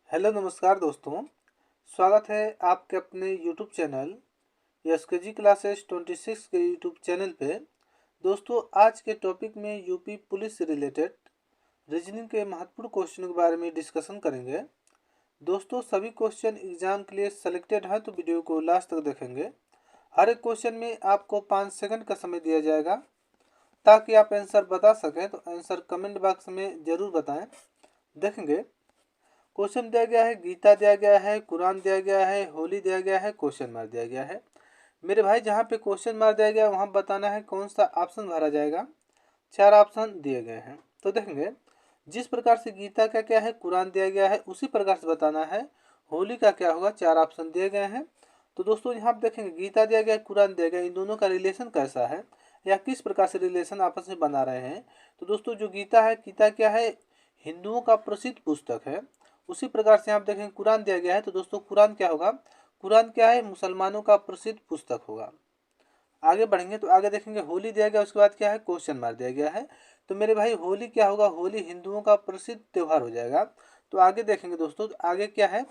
Hello नमस्कार दोस्तों। स्वागत है आपके अपने यूट्यूब चैनल एसकेजी क्लासेस 26 के यूट्यूब चैनल पे। दोस्तों आज के टॉपिक में यूपी पुलिस से रिलेटेड रीजनिंग के महत्वपूर्ण क्वेश्चन के बारे में डिस्कशन करेंगे। दोस्तों सभी क्वेश्चन एग्जाम के लिए सेलेक्टेड है तो वीडियो को लास्ट तक देखेंगे। हर एक क्वेश्चन में आपको 5 सेकंड का समय दिया जाएगा ताकि आप आंसर बता सकें। तो आंसर कमेंट बॉक्स में ज़रूर बताएं। देखेंगे क्वेश्चन दिया गया है, गीता दिया गया है, कुरान दिया गया है, होली दिया गया है, क्वेश्चन मार्क दिया गया है। मेरे भाई जहाँ पे क्वेश्चन मार्क दिया गया है वहाँ बताना है कौन सा ऑप्शन भरा जाएगा। 4 ऑप्शन दिए गए हैं। तो देखेंगे जिस प्रकार से गीता का क्या है, कुरान दिया गया है, उसी प्रकार से बताना है होली का क्या होगा। 4 ऑप्शन दिए गए हैं। तो दोस्तों यहाँ पे देखेंगे गीता दिया गया है, कुरान दिया गया है, इन दोनों का रिलेशन कैसा है या किस प्रकार से रिलेशन आपस में बना रहे हैं। तो दोस्तों जो गीता है, गीता क्या है, हिंदुओं का प्रसिद्ध पुस्तक है। उसी प्रकार से आप देखेंगे कुरान दिया गया है। तो दोस्तों कुरान क्या होगा, कुरान क्या है, मुसलमानों का प्रसिद्ध पुस्तक होगा। आगे बढ़ेंगे तो आगे देखेंगे होली दिया गया, उसके बाद क्या है, क्वेश्चन मार्क दिया गया है। तो मेरे भाई होली क्या होगा, होली हिंदुओं का प्रसिद्ध त्यौहार हो जाएगा। तो आगे देखेंगे दोस्तों, तो आगे क्या है,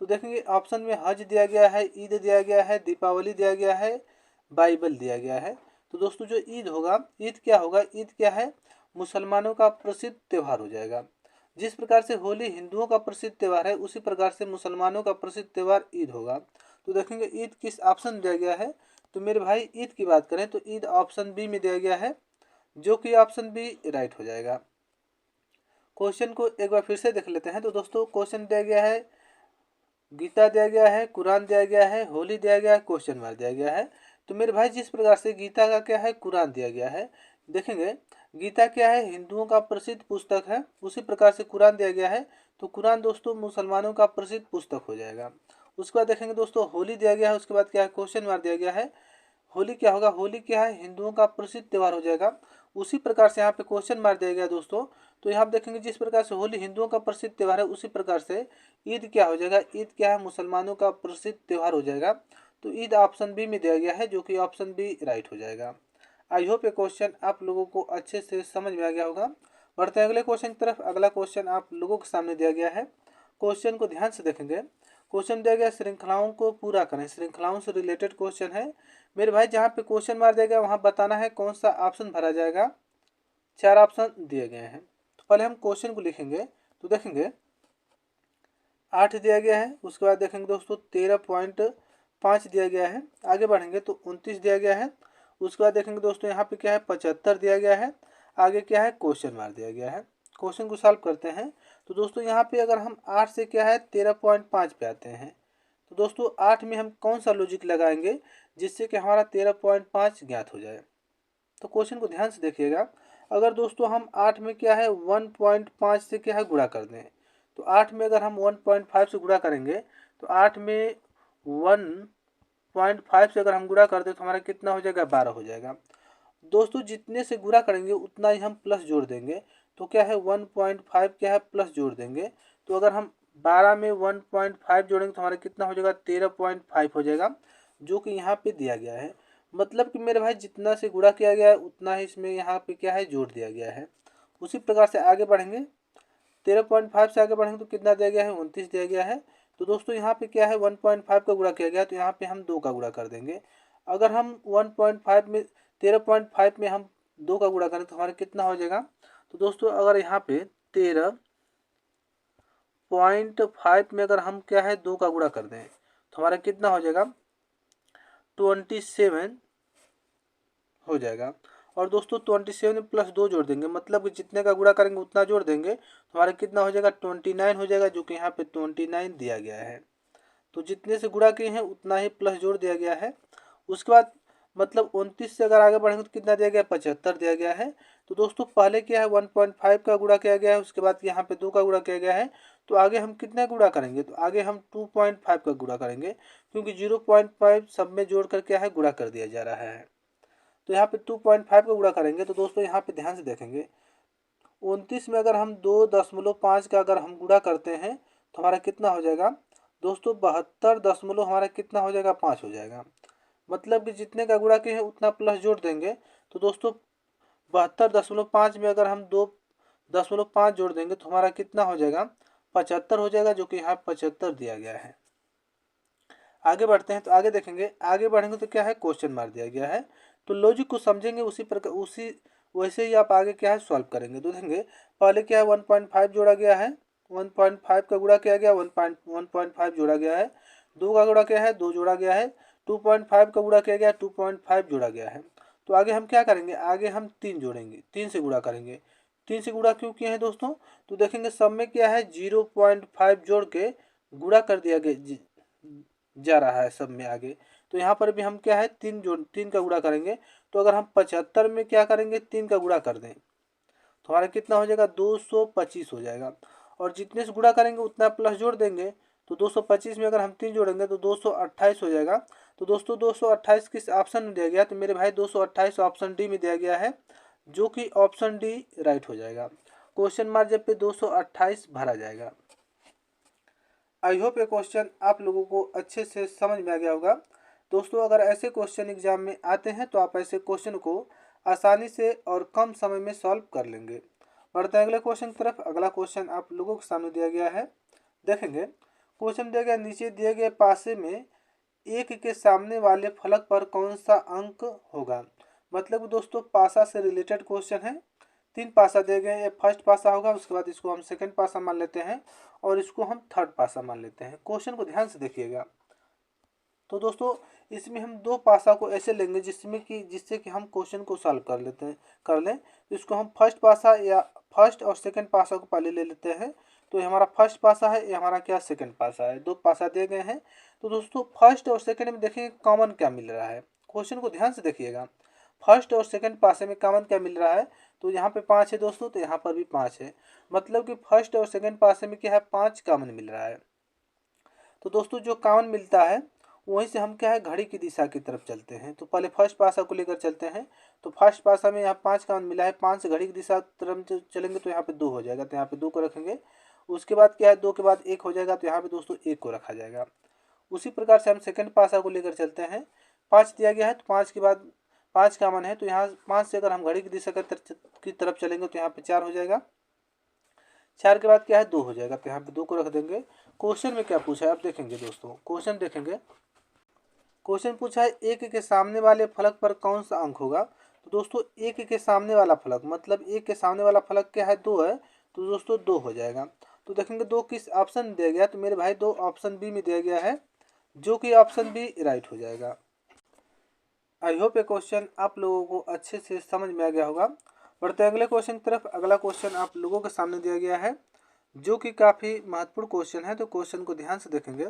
तो देखेंगे ऑप्शन में हज दिया गया है, ईद दिया गया है, दीपावली दिया गया है, बाइबल दिया गया है। तो दोस्तों जो ईद होगा, ईद क्या होगा, ईद क्या है, मुसलमानों का प्रसिद्ध त्यौहार हो जाएगा। जिस प्रकार से होली हिंदुओं का प्रसिद्ध त्यौहार है उसी प्रकार से मुसलमानों का प्रसिद्ध त्यौहार ईद होगा। तो देखेंगे ईद किस ऑप्शन दिया गया है। तो मेरे भाई ईद की बात करें तो ईद ऑप्शन बी में दिया गया है, जो कि ऑप्शन बी राइट हो जाएगा। क्वेश्चन को एक बार फिर से देख लेते हैं। तो दोस्तों क्वेश्चन दिया गया है, गीता दिया गया है, कुरान दिया गया है, होली दिया गया है, क्वेश्चन मार्क दिया गया है। तो मेरे भाई जिस प्रकार से गीता का क्या है, कुरान दिया गया है, देखेंगे गीता क्या है, हिंदुओं का प्रसिद्ध पुस्तक है, उसी प्रकार से कुरान दिया गया है। तो कुरान दोस्तों मुसलमानों का प्रसिद्ध पुस्तक हो जाएगा। उसके बाद देखेंगे दोस्तों होली दिया गया है, उसके बाद क्या है, क्वेश्चन मार्क दिया गया है। होली क्या होगा, होली क्या है, हिंदुओं का प्रसिद्ध त्यौहार हो जाएगा। उसी प्रकार से यहाँ पे क्वेश्चन मार दिया गया दोस्तों। तो यहाँ पे देखेंगे जिस प्रकार से होली हिंदुओं का प्रसिद्ध त्यौहार है उसी प्रकार से ईद क्या हो जाएगा, ईद क्या है, मुसलमानों का प्रसिद्ध त्यौहार हो जाएगा। तो ईद ऑप्शन बी में दिया गया है, जो कि ऑप्शन बी राइट हो जाएगा। आई होप ये क्वेश्चन आप लोगों को अच्छे से समझ में आ गया होगा। बढ़ते हैं अगले क्वेश्चन की तरफ। अगला क्वेश्चन आप लोगों के सामने दिया गया है। क्वेश्चन को ध्यान से देखेंगे। क्वेश्चन दिया गया श्रृंखलाओं को पूरा करें, श्रृंखलाओं से रिलेटेड क्वेश्चन है। मेरे भाई जहाँ पे क्वेश्चन मार दिया गया वहाँ बताना है कौन सा ऑप्शन भरा जाएगा। 4 ऑप्शन दिए गए हैं। तो पहले हम क्वेश्चन को लिखेंगे। तो देखेंगे 8 दिया गया है, उसके बाद देखेंगे दोस्तों 13.5 दिया गया है। आगे बढ़ेंगे तो 29 दिया गया है। उसके बाद देखेंगे दोस्तों यहाँ पे क्या है, 75 दिया गया है। आगे क्या है, क्वेश्चन मार दिया गया है। क्वेश्चन को सॉल्व करते हैं। तो दोस्तों यहाँ पे अगर हम 8 से क्या है 13.5 पे आते हैं, तो दोस्तों 8 में हम कौन सा लॉजिक लगाएंगे जिससे कि हमारा 13.5 ज्ञात हो जाए। तो क्वेश्चन को ध्यान से देखिएगा। अगर दोस्तों हम 8 में क्या है 1.5 से क्या है गुणा कर दें, तो 8 में अगर हम 1.5 से गुणा करेंगे तो 8 में 1.5 से अगर हम गुणा कर दें तो हमारा कितना हो जाएगा, 12 हो जाएगा। दोस्तों जितने से गुणा करेंगे उतना ही हम प्लस जोड़ देंगे। तो क्या है 1.5 क्या है प्लस जोड़ देंगे। तो अगर हम 12 में 1.5 जोड़ेंगे तो हमारा कितना हो जाएगा, 13.5 हो जाएगा, जो कि यहाँ पे दिया गया है। मतलब कि मेरे भाई जितना से गुणा किया गया है उतना ही इसमें यहाँ पे क्या है जोड़ दिया गया है। उसी प्रकार से आगे बढ़ेंगे। 13.5 से आगे बढ़ेंगे तो कितना दिया गया है, 29 दिया गया है। तो दोस्तों यहाँ पे क्या है 1.5 का गुणा किया गया है, तो यहाँ पे हम 2 का गुणा कर देंगे। अगर हम 1.5 में 13.5 में हम 2 का गुणा करें तो हमारा कितना हो जाएगा। तो दोस्तों अगर यहाँ पे 13.5 में अगर हम क्या है 2 का गुणा कर दें तो हमारा कितना हो जाएगा, 27 हो जाएगा। और दोस्तों 27 में प्लस 2 जोड़ देंगे, मतलब कि जितने का गुणा करेंगे उतना जोड़ देंगे तो हमारा कितना हो जाएगा, 29 हो जाएगा, जो कि यहाँ पे 29 दिया गया है। तो जितने से गुणा किए हैं उतना ही प्लस जोड़ दिया गया है। उसके बाद मतलब 29 से अगर आगे बढ़ेंगे तो कितना दिया गया, 75 दिया गया है। तो दोस्तों पहले क्या है 1.5 का गुणा किया गया है, उसके बाद यहाँ पे 2 का गुणा किया गया है। तो आगे हम कितना गुणा करेंगे, तो आगे हम 2.5 का गुणा करेंगे, क्योंकि 0.5 सब में जोड़ कर क्या है गुणा कर दिया जा रहा है। तो यहाँ पे 2.5 का गुणा करेंगे। तो दोस्तों यहाँ पे ध्यान से देखेंगे 29 में अगर हम 2.5 का अगर हम गुणा करते हैं तो हमारा कितना हो जाएगा दोस्तों, 72 हमारा कितना हो जाएगा, 5 हो जाएगा। मतलब कि जितने का गुणा किए हैं उतना प्लस जोड़ देंगे। तो दोस्तों 72.5 में अगर हम 2.5 जोड़ देंगे तो हमारा कितना हो जाएगा, 75 हो जाएगा, जो कि यहाँ 75 दिया गया है। आगे बढ़ते हैं तो आगे देखेंगे, आगे बढ़ेंगे तो क्या है, क्वेश्चन मार्क दिया गया है। तो लॉजिक को समझेंगे, उसी प्रकार उसी वैसे ही आप आगे क्या है सॉल्व करेंगे। तो देखेंगे पहले क्या है 1.5 जोड़ा गया है, 1.5 का गुणा किया गया, 1.5 जोड़ा गया है। 2 का गुणा क्या है, 2 जोड़ा गया है। 2.5 का गुणा किया गया, 2.5 जोड़ा गया है। तो आगे हम क्या करेंगे, आगे हम 3 जोड़ेंगे, 3 से गुणा करेंगे। 3 से गुणा क्यों किए हैं दोस्तों, तो देखेंगे सब में क्या है 0.5 जोड़ के गुणा कर दिया गया जा रहा है सब में आगे। तो यहाँ पर भी हम क्या है 3 का गुणा करेंगे। तो अगर हम 75 में क्या करेंगे 3 का गुणा कर दें तो हमारा कितना हो जाएगा 225 हो जाएगा। और जितने से गुणा करेंगे उतना प्लस जोड़ देंगे। तो 225 में अगर हम 3 जोड़ेंगे तो 228 हो जाएगा। तो दोस्तों 228 किस ऑप्शन में दिया गया, तो मेरे भाई 228 ऑप्शन डी में दिया गया है, जो कि ऑप्शन डी राइट हो जाएगा। क्वेश्चन मार्क जब पे 228 भरा जाएगा। आई होप ये क्वेश्चन आप लोगों को अच्छे से समझ में आ गया होगा। दोस्तों अगर ऐसे क्वेश्चन एग्जाम में आते हैं तो आप ऐसे क्वेश्चन को आसानी से और कम समय में सॉल्व कर लेंगे। बढ़ते हैं अगले क्वेश्चन की तरफ। अगला क्वेश्चन आप लोगों के सामने दिया गया है, देखेंगे क्वेश्चन दिया गया, नीचे दिए गए पासे में 1 के सामने वाले फलक पर कौन सा अंक होगा। मतलब दोस्तों पासा से रिलेटेड क्वेश्चन है। 3 पासा दिए गए, ये फर्स्ट पासा होगा, उसके बाद इसको हम सेकंड पासा मान लेते हैं और इसको हम थर्ड पासा मान लेते हैं। क्वेश्चन को ध्यान से देखिएगा। तो दोस्तों इसमें हम 2 पासा को ऐसे लेंगे जिससे कि हम क्वेश्चन को सॉल्व कर लें। तो इसको हम फर्स्ट पासा या फर्स्ट और सेकंड पासा को पहले ले लेते हैं। तो ये हमारा फर्स्ट पासा है, ये हमारा क्या सेकंड पासा है। 2 पासा दिए गए हैं। तो दोस्तों फर्स्ट और सेकंड में देखेंगे कॉमन क्या मिल रहा है। क्वेश्चन को ध्यान से देखिएगा, फर्स्ट और सेकंड पासे में कॉमन क्या मिल रहा है। तो यहाँ पे 5 है दोस्तों, तो यहाँ पर भी 5 है। मतलब कि फर्स्ट और सेकंड पासे में क्या है 5 कॉमन मिल रहा है। तो दोस्तों जो कॉमन मिलता है वहीं से हम क्या है घड़ी की दिशा की तरफ चलते हैं। तो पहले फर्स्ट पासा को लेकर चलते हैं। तो फर्स्ट पासा में यहाँ 5 कॉमन मिला है, 5 से घड़ी की दिशा तरफ चलेंगे तो यहाँ पे 2 हो जाएगा, तो यहाँ पे 2 को रखेंगे। उसके बाद क्या है 2 के बाद 1 हो जाएगा, तो यहाँ पे दोस्तों 1 को रखा जाएगा। उसी प्रकार से हम सेकंड पासा को लेकर चलते हैं। 5 दिया गया है, तो 5 के बाद 5 कॉमन है, तो यहाँ 5 से अगर हम घड़ी की दिशा की तरफ चलेंगे तो यहाँ पे 4 हो जाएगा। 4 के बाद क्या है 2 हो जाएगा, तो यहाँ पे 2 को रख देंगे। क्वेश्चन में क्या पूछा है आप देखेंगे दोस्तों, क्वेश्चन देखेंगे। क्वेश्चन पूछा है 1 के सामने वाले फलक पर कौन सा अंक होगा। तो दोस्तों 1 के सामने वाला फलक मतलब 1 के सामने वाला फलक क्या है 2 है, तो दोस्तों 2 हो जाएगा। तो देखेंगे 2 किस ऑप्शन में दिया गया, तो मेरे भाई 2 ऑप्शन बी में दिया गया है, जो कि ऑप्शन बी राइट हो जाएगा। आई होप ये क्वेश्चन आप लोगों को अच्छे से समझ में आ गया होगा। बढ़ते हैं अगले क्वेश्चन की तरफ। अगला क्वेश्चन आप लोगों के सामने दिया गया है, जो कि काफ़ी महत्वपूर्ण क्वेश्चन है। तो क्वेश्चन को ध्यान से देखेंगे।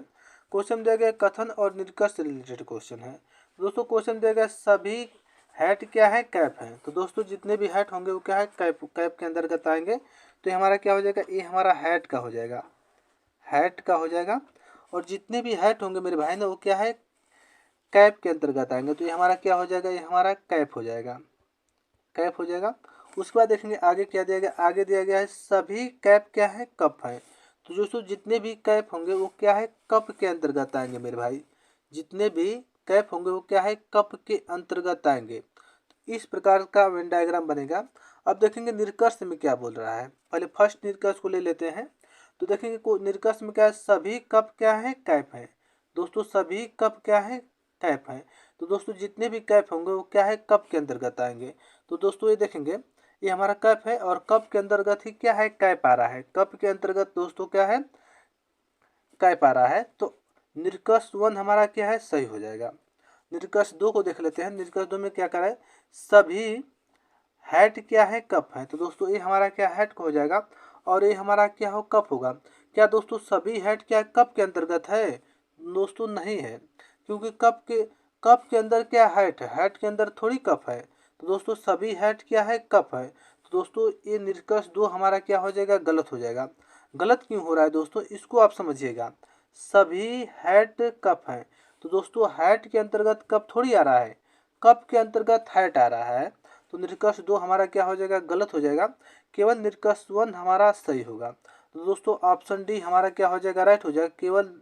क्वेश्चन दिया गया कथन और निष्कर्ष से रिलेटेड क्वेश्चन है। दोस्तों क्वेश्चन दिया गया सभी हैट क्या है कैप है। तो दोस्तों जितने भी हैट होंगे वो क्या है कैप के अंतर्गत आएंगे। तो ये हमारा क्या हो जाएगा, ये हमारा हैट का हो जाएगा, हैट का हो जाएगा। और जितने भी हैट होंगे मेरे भाई ना वो क्या है कैप के अंतर्गत आएंगे। तो ये हमारा क्या हो जाएगा, ये हमारा कैप हो जाएगा, कैप हो जाएगा। उसके बाद देखेंगे आगे क्या दिया गया, आगे दिया गया है सभी कैप क्या है कप है। तो दोस्तों जितने भी कैप होंगे वो क्या है कप के अंतर्गत आएंगे मेरे भाई, जितने भी कैप होंगे वो क्या है कप के अंतर्गत आएंगे। तो इस प्रकार का वेन डायग्राम बनेगा। अब देखेंगे निष्कर्ष में क्या बोल रहा है। पहले फर्स्ट निष्कर्ष को ले लेते हैं। तो देखेंगे निष्कर्ष में क्या है सभी कप क्या है कैप है। दोस्तों सभी कप क्या है कैप है। तो दोस्तों जितने भी कैप होंगे वो क्या है कप के अंतर्गत आएंगे। तो दोस्तों ये देखेंगे ये हमारा कप है और कप के अंतर्गत ही क्या है कैप आ रहा है। कप के अंतर्गत दोस्तों क्या है कैप आ रहा है। तो निष्कर्ष 1 हमारा क्या है सही हो जाएगा। निष्कर्ष 2 को देख लेते हैं। निष्कर्ष 2 में क्या करा है सभी हैट क्या है कप है। तो दोस्तों ये हमारा क्या हैट हो जाएगा और ये हमारा क्या हो कप होगा। क्या दोस्तों सभी हैट क्या कप के अंतर्गत है, दोस्तों नहीं है, क्योंकि कप के अंदर क्या हैट है, हैट के अंदर थोड़ी कप है। तो दोस्तों सभी हैट क्या है कप है। तो दोस्तों ये निष्कर्ष 2 हमारा क्या हो जाएगा गलत हो जाएगा। गलत क्यों हो रहा है दोस्तों इसको आप समझिएगा। सभी हैट कप है, तो दोस्तों हैट के अंतर्गत कप थोड़ी आ रहा है, कप के अंतर्गत हैट आ रहा है। तो निष्कर्ष 2 हमारा क्या हो जाएगा गलत हो जाएगा। केवल निष्कर्ष 1 हमारा सही होगा। तो दोस्तों ऑप्शन डी हमारा क्या हो जाएगा राइट हो जाएगा। केवल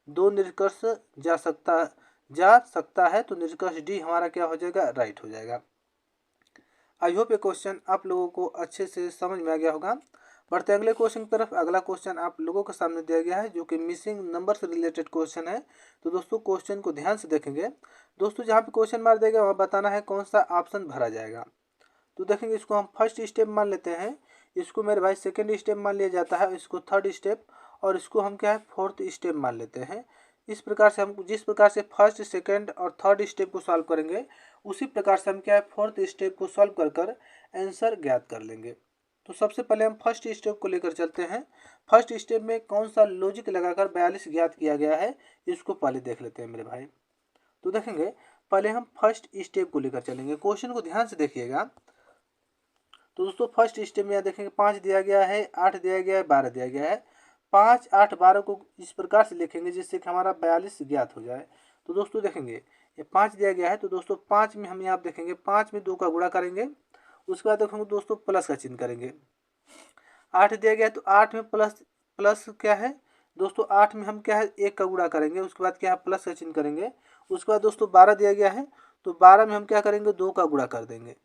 2 निष्कर्ष जा सकता है, तो निष्कर्ष डी हमारा क्या हो जाएगा राइट हो जाएगा। आई होप ये क्वेश्चन आप लोगों को अच्छे से समझ में आ गया होगा। बढ़ते अगले क्वेश्चन की तरफ। अगला क्वेश्चन आप लोगों के सामने दिया गया है जो कि मिसिंग नंबर से रिलेटेड क्वेश्चन है। तो दोस्तों क्वेश्चन को ध्यान से देखेंगे। दोस्तों जहाँ पे क्वेश्चन मार्क देगा वहाँ बताना है कौन सा ऑप्शन भरा जाएगा। तो देखेंगे इसको हम फर्स्ट स्टेप मान लेते हैं, इसको मेरे भाई सेकेंड स्टेप मान लिया जाता है, इसको थर्ड स्टेप, और इसको हम क्या है फोर्थ स्टेप मान लेते हैं। इस प्रकार से हम जिस प्रकार से फर्स्ट सेकेंड और थर्ड स्टेप को सॉल्व करेंगे उसी प्रकार से हम क्या है फोर्थ स्टेप को सॉल्व कर कर आंसर ज्ञात कर लेंगे। तो सबसे पहले हम फर्स्ट स्टेप को लेकर चलते हैं। फर्स्ट स्टेप में कौन सा लॉजिक लगाकर 42 ज्ञात किया गया है इसको पहले देख लेते हैं मेरे भाई। तो देखेंगे पहले हम फर्स्ट स्टेप को लेकर चलेंगे। क्वेश्चन को ध्यान से देखिएगा। तो दोस्तों फर्स्ट स्टेप में यहाँ देखेंगे 5 दिया गया है, 8 दिया गया है, 12 दिया गया है। 5, 8, 12 को इस प्रकार से लिखेंगे जिससे कि हमारा 42 ज्ञात हो जाए। तो दोस्तों देखेंगे ये 5 दिया गया है, तो दोस्तों 5 में हम यहाँ देखेंगे 5 में 2 का गुणा करेंगे, उसके बाद देखेंगे दोस्तों प्लस का चिन्ह करेंगे। 8 दिया गया है तो 8 में प्लस क्या है दोस्तों, 8 में हम क्या है 1 का गुणा करेंगे, उसके बाद क्या है प्लस का चिन्ह करेंगे। उसके बाद दोस्तों 12 दिया गया है तो 12 में हम क्या करेंगे 2 का गुणा कर देंगे।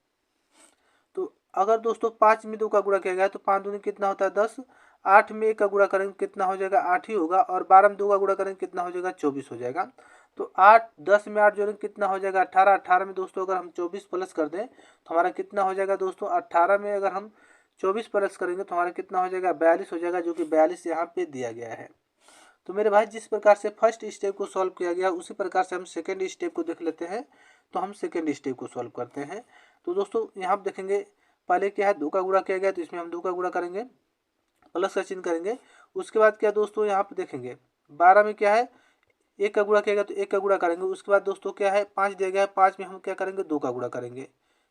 तो अगर दोस्तों 5 में 2 का गुणा किया गया तो 5 दूनी कितना होता है 10, 8 में 1 का गुणा करेंगे कितना हो जाएगा 8 ही होगा, और 12 में 2 का गुणा करेंगे कितना हो जाएगा 24 हो जाएगा। तो 8 10 में 8 जोड़ेंगे कितना हो जाएगा 18, 18 में दोस्तों अगर हम 24 प्लस कर दें तो हमारा कितना हो जाएगा दोस्तों 18 में अगर हम 24 प्लस करेंगे तो हमारा कितना हो जाएगा 42 हो जाएगा, जो कि 42 यहाँ पे दिया गया है। तो मेरे भाई जिस प्रकार से फर्स्ट स्टेप को सॉल्व किया गया उसी प्रकार से हम सेकेंड स्टेप को देख लेते हैं। तो हम सेकेंड स्टेप को सॉल्व करते हैं। तो दोस्तों यहाँ आप देखेंगे पहले क्या है 2 का गुणा किया गया तो इसमें हम 2 का गुणा करेंगे, प्लस का चिन्ह करेंगे। उसके बाद क्या दोस्तों यहाँ पे देखेंगे 12 में क्या है 1 का गुणा किया गया तो 1 का गुणा करेंगे। उसके बाद दोस्तों क्या है 5 दिया गया है, 5 में हम क्या करेंगे 2 का गुणा करेंगे।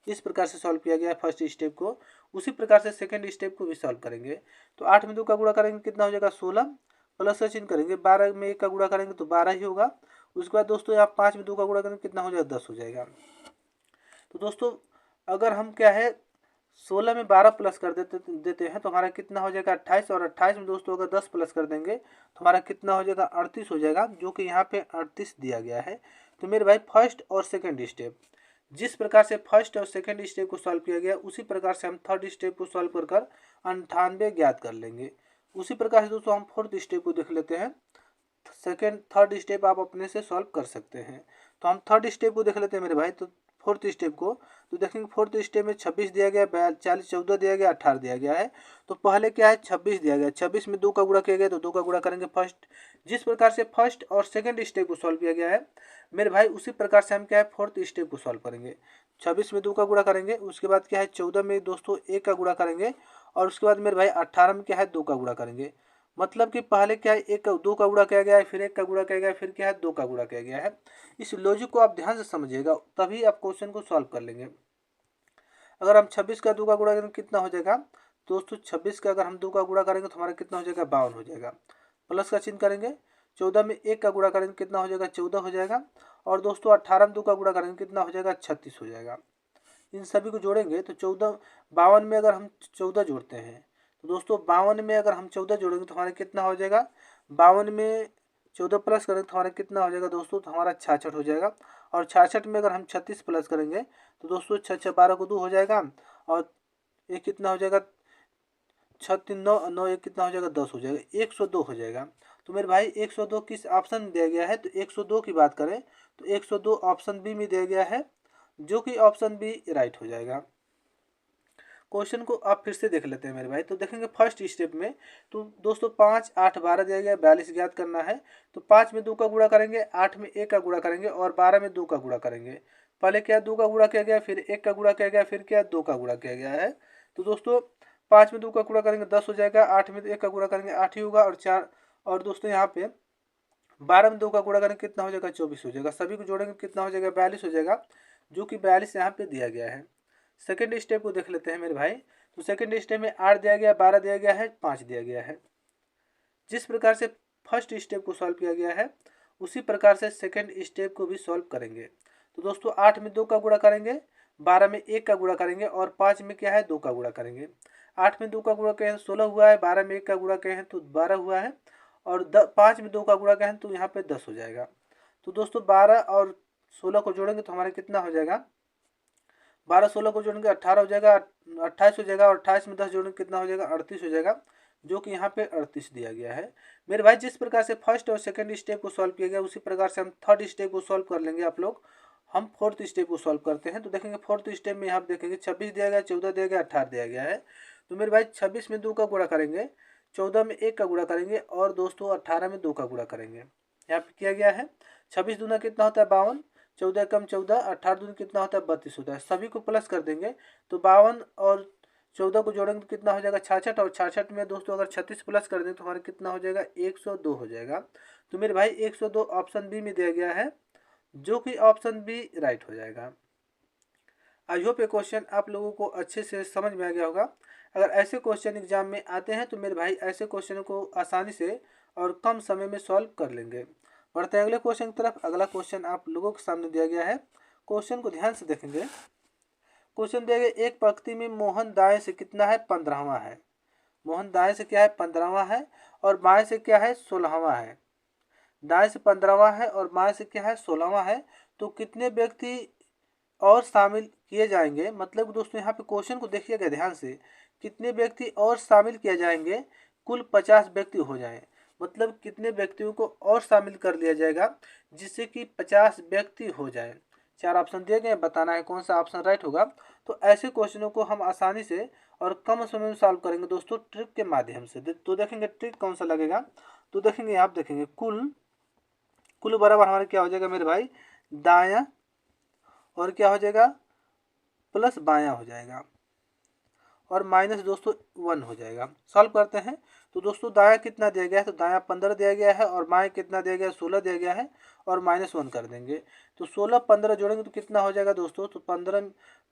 इस प्रकार से सॉल्व किया गया है फर्स्ट स्टेप को, उसी प्रकार से सेकेंड स्टेप को भी सॉल्व करेंगे। तो 8 में 2 का गुणा करेंगे कितना हो जाएगा 16, प्लस का चिन्ह करेंगे। 12 में 1 का गुणा करेंगे तो 12 ही होगा। उसके बाद दोस्तों यहाँ 5 में 2 का गुणा करेंगे कितना हो जाएगा 10 हो जाएगा। तो दोस्तों अगर हम क्या है 16 में 12 प्लस कर देते हैं तो हमारा कितना हो जाएगा 28, और 28 में दोस्तों अगर 10 प्लस कर देंगे तो हमारा कितना हो जाएगा 38 हो जाएगा, जो कि यहाँ पे 38 दिया गया है। तो मेरे भाई फर्स्ट और सेकंड स्टेप जिस प्रकार से फर्स्ट और सेकंड स्टेप को सॉल्व किया गया उसी प्रकार से हम थर्ड स्टेप को सॉल्व कर कर 98 ज्ञात कर लेंगे। उसी प्रकार से दोस्तों हम फोर्थ स्टेप को देख लेते हैं। सेकेंड थर्ड स्टेप आप अपने से सॉल्व कर सकते हैं। तो हम थर्ड स्टेप को देख लेते हैं मेरे भाई। तो फोर्थ स्टेप को तो देखेंगे फोर्थ स्टेप में 26 दिया गया, 40, 14 दिया गया, 18 दिया गया है। तो पहले क्या है 26 दिया गया, 26 में 2 का गुणा किया गया तो 2 का गुणा करेंगे फर्स्ट। जिस प्रकार से फर्स्ट और सेकंड स्टेप को सॉल्व किया गया है मेरे भाई उसी प्रकार से हम क्या है फोर्थ स्टेप को सॉल्व करेंगे। 26 में 2 का गुणा करेंगे, उसके बाद क्या है 14 में दोस्तों 1 का गुणा करेंगे, और उसके बाद मेरे भाई 18 में क्या है 2 का गुणा करेंगे। मतलब कि पहले क्या है 2 का गुणा किया गया है, फिर 1 का गुणा किया गया है, फिर क्या है 2 का गुणा किया गया है। इस लॉजिक को आप ध्यान से समझिएगा तभी आप क्वेश्चन को सॉल्व कर लेंगे। अगर हम 26 का 2 का गुणा करेंगे कितना हो जाएगा दोस्तों, 26 का अगर हम 2 का गुणा करेंगे तो हमारा कितना हो जाएगा 52 हो जाएगा, प्लस का चिन्ह करेंगे। 14 में 1 का गुणा करेंगे कितना हो जाएगा 14 हो जाएगा, और दोस्तों 18 में 2 का गुणा करेंगे कितना हो जाएगा 36 हो जाएगा। इन सभी को जोड़ेंगे तो 52 में अगर हम 14 जोड़ते हैं तो दोस्तों 52 में अगर हम 14 जोड़ेंगे तो हमारा कितना हो जाएगा 52 में 14 प्लस करेंगे तो हमारा कितना हो जाएगा दोस्तों, तो हमारा 66 हो जाएगा। और 66 में अगर हम 36 प्लस करेंगे तो दोस्तों 6 6 12 को 2 हो जाएगा, और एक कितना हो जाएगा 6 3 9 9 एक कितना हो जाएगा 10 हो जाएगा, 102 हो जाएगा। तो मेरे भाई 102 किस ऑप्शन में दिया गया है, तो 102 की बात करें तो 102 ऑप्शन बी में दिया गया है, जो कि ऑप्शन बी राइट हो जाएगा। क्वेश्चन को आप फिर से देख लेते हैं मेरे भाई। तो देखेंगे फर्स्ट स्टेप में तो दोस्तों 5, 8, 12 दिया गया, 42 ज्ञात करना है। तो 5 में 2 का गुणा करेंगे, 8 में 1 का गुणा करेंगे, और 12 में 2 का गुणा करेंगे। पहले क्या 2 का गुणा किया गया, फिर 1 का गुणा किया गया, फिर क्या 2 का गुणा किया गया है। तो दोस्तों 5 में 2 का गुणा करेंगे 10 हो जाएगा, 8 में 1 का गुणा करेंगे 8 ही होगा, और 4, और दोस्तों यहाँ पे 12 में 2 का गुणा करेंगे कितना हो जाएगा 24 हो जाएगा। सभी को जोड़ेंगे कितना हो जाएगा 42 हो जाएगा, जो कि 42 यहाँ पे दिया गया है। सेकेंड स्टेप को देख लेते हैं मेरे भाई। तो सेकेंड स्टेप में 8 दिया गया, 12 दिया गया है, 5 दिया गया है। जिस प्रकार से फर्स्ट स्टेप को सॉल्व किया गया है उसी प्रकार से सेकेंड स्टेप को भी सॉल्व करेंगे। तो दोस्तों 8 में 2 का गुणा करेंगे, 12 में 1 का गुणा करेंगे, और 5 में क्या है 2 का गुणा करेंगे। 8 में 2 का गुणा किया है 16 हुआ है, 12 में 1 का गुणा किया है तो 12 हुआ है, और 5 में 2 का गुणा किया है तो यहाँ पे 10 हो जाएगा। तो दोस्तों 12 और 16 को जोड़ेंगे तो हमारा कितना हो जाएगा 12 16 को जोड़ेंगे 18 हो जाएगा, 28 हो जाएगा, और 28 में 10 जोड़ेंगे कितना हो जाएगा 38 हो जाएगा, जो कि यहाँ पे 38 दिया गया है। मेरे भाई जिस प्रकार से फर्स्ट और सेकंड स्टेप को सॉल्व किया गया उसी प्रकार से हम थर्ड स्टेप को सॉल्व कर लेंगे आप लोग। हम फोर्थ स्टेप को सॉल्व करते हैं। तो देखेंगे फोर्थ स्टेप में यहाँ देखेंगे 26 दिया गया, 14 दिया गया, 18 दिया गया है। तो मेरे भाई 26 में 2 का गुणा करेंगे, 14 में 1 का गुणा करेंगे, और दोस्तों 18 में 2 का गुणा करेंगे। यहाँ पे किया गया है 26 दूना कितना होता है 52, 14 कम 14, 18 दूना कितना होता है 32 होता है। सभी को प्लस कर देंगे तो 52 और 14 को जोड़ेंगे तो कितना हो जाएगा 66, और 66 में दोस्तों अगर 36 प्लस कर दें तो हमारा कितना हो जाएगा 102 हो जाएगा। तो मेरे भाई 102 ऑप्शन बी में दिया गया है, जो कि ऑप्शन बी राइट हो जाएगा। आई होप ये क्वेश्चन आप लोगों को अच्छे से समझ में आ गया होगा। अगर ऐसे क्वेश्चन एग्जाम में आते हैं तो मेरे भाई ऐसे क्वेश्चन को आसानी से और कम समय में सॉल्व कर लेंगे। बढ़ते हैं अगले क्वेश्चन की तरफ। अगला क्वेश्चन आप लोगों के सामने दिया गया है। क्वेश्चन को ध्यान से देखेंगे। क्वेश्चन दिया गया एक पंक्ति में मोहन दाएं से कितना है 15वां है। मोहन दाएं से क्या है 15वां है, और बाएं से क्या है 16वां है। दाएं से 15वां है और बाएं से क्या है 16वां है। तो कितने व्यक्ति और शामिल किए जाएंगे, मतलब दोस्तों यहाँ पे क्वेश्चन को देखिएगा ध्यान से, कितने व्यक्ति और शामिल किए जाएंगे, कुल 50 व्यक्ति हो जाएं। मतलब कितने व्यक्तियों को और शामिल कर लिया जाएगा जिससे कि 50 व्यक्ति हो जाएं। 4 ऑप्शन दिए गए, बताना है कौन सा ऑप्शन राइट होगा। तो ऐसे क्वेश्चनों को हम आसानी से और कम समय में सॉल्व करेंगे दोस्तों ट्रिक के माध्यम से। तो देखेंगे ट्रिक कौन सा लगेगा। तो देखेंगे आप देखेंगे कुल बराबर हमारे क्या हो जाएगा मेरे भाई दायां, और क्या हो जाएगा प्लस बायां हो जाएगा, और माइनस दोस्तों 1 हो जाएगा। सॉल्व करते हैं। तो दोस्तों दायां कितना दिया गया है, तो दायां 15 दिया गया है, और बाएं कितना दिया गया है 16 दिया गया है, और -1 कर देंगे। तो 16 15 जोड़ेंगे तो कितना हो जाएगा दोस्तों, तो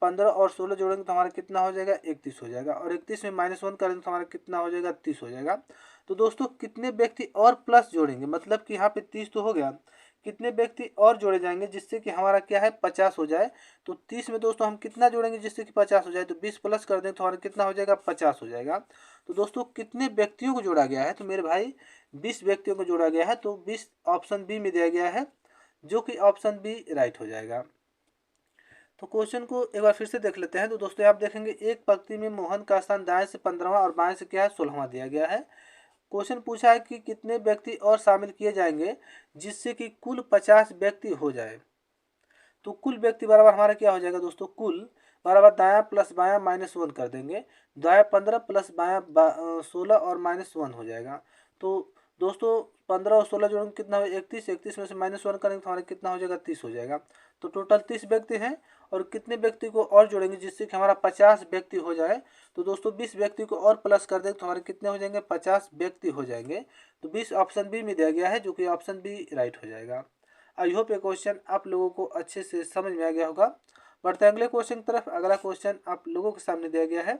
15 और 16 जोड़ेंगे तो हमारा कितना हो जाएगा 31 हो जाएगा, और 31 में -1 करेंगे तो हमारा कितना हो जाएगा 30 हो जाएगा। तो दोस्तों कितने व्यक्ति और प्लस जोड़ेंगे, मतलब कि यहाँ पे 30 तो हो गया, कितने व्यक्ति और जोड़े जाएंगे जिससे कि हमारा क्या है 50 हो जाए। तो 30 में दोस्तों हम कितना जोड़ेंगे जिससे कि 50 हो जाए, तो 20 प्लस कर दें तो हमारा कितना हो जाएगा 50 हो जाएगा। तो दोस्तों कितने व्यक्तियों को जोड़ा गया है, तो मेरे भाई 20 व्यक्तियों को जोड़ा गया है। तो 20 ऑप्शन बी में दिया गया है, जो कि ऑप्शन बी राइट हो जाएगा। तो क्वेश्चन को एक बार फिर से देख लेते हैं। तो दोस्तों आप देखेंगे एक पंक्ति में मोहन का स्थान दाएं से 15वां और बाएं से क्या है 16वां दिया गया है। क्वेश्चन पूछा है कि कितने व्यक्ति और शामिल किए जाएंगे जिससे कि कुल 50 व्यक्ति हो जाए। तो कुल व्यक्ति बराबर हमारा क्या हो जाएगा दोस्तों, कुल बराबर दायां प्लस बायां -1 कर देंगे। दायां 15 प्लस बायां 16 और -1 हो जाएगा। तो दोस्तों 15 और 16 जोड़ेंगे कितना हो 31, 31 में से -1 करेंगे तो हमारा कितना हो जाएगा 30 हो जाएगा। तो टोटल 30 व्यक्ति हैं, और कितने व्यक्ति को और जोड़ेंगे जिससे कि हमारा 50 व्यक्ति हो जाए। तो दोस्तों 20 व्यक्ति को और प्लस कर देंगे तो हमारे कितने हो जाएंगे 50 व्यक्ति हो जाएंगे। तो 20 ऑप्शन बी में दिया गया है, जो कि ऑप्शन बी राइट हो जाएगा। आई होप ये क्वेश्चन आप लोगों को अच्छे से समझ में आ गया होगा। बढ़ते हैं अगले क्वेश्चन की तरफ। अगला क्वेश्चन आप लोगों के सामने दिया गया है।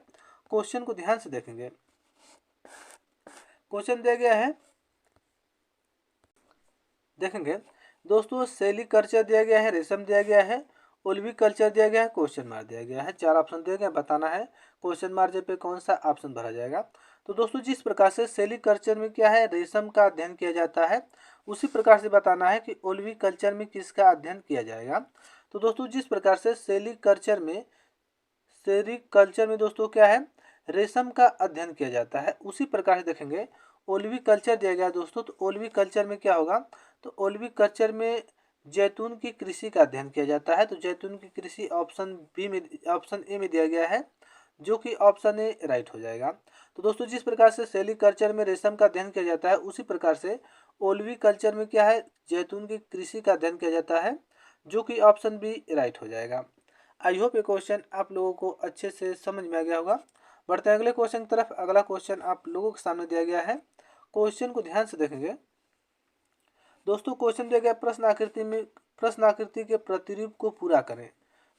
क्वेश्चन को ध्यान से देखेंगे। क्वेश्चन दिया गया है, देखेंगे दोस्तों सेरीकल्चर दिया गया है, रेशम दिया गया है, ओल्विकल्चर दिया गया है, क्वेश्चन मार्क दिया गया है। 4 ऑप्शन दिए गए, बताना है क्वेश्चन मार्क पे कौन सा ऑप्शन भरा जाएगा। तो दोस्तों जिस प्रकार से सेरीकल्चर में क्या है रेशम का अध्ययन किया जाता है, उसी प्रकार से बताना है कि ओल्विकल्चर में किसका अध्ययन किया जाएगा। तो दोस्तों जिस प्रकार से सेरीकल्चर में दोस्तों क्या है रेशम का अध्ययन किया जाता है, उसी प्रकार से देखेंगे ओल्विकल्चर दिया गया दोस्तों। तो ओल्विकल्चर में क्या होगा, तो ओल्विकल्चर में जैतून की कृषि का अध्ययन किया जाता है। तो जैतून की कृषि ऑप्शन ए में दिया गया है, जो कि ऑप्शन ए राइट हो जाएगा। तो दोस्तों जिस प्रकार से सेरीकल्चर में रेशम का अध्ययन किया जाता है, उसी प्रकार से ओल्विकल्चर में क्या है जैतून की कृषि का अध्ययन किया जाता है, जो कि ऑप्शन बी राइट हो जाएगा। आई होप ये क्वेश्चन आप लोगों को अच्छे से समझ में आ गया होगा। बढ़ते हैं अगले क्वेश्चन की तरफ। अगला क्वेश्चन आप लोगों के सामने दिया गया है। क्वेश्चन को ध्यान से देखेंगे दोस्तों। क्वेश्चन दिया गया प्रश्न आकृति के प्रतिरूप को पूरा करें।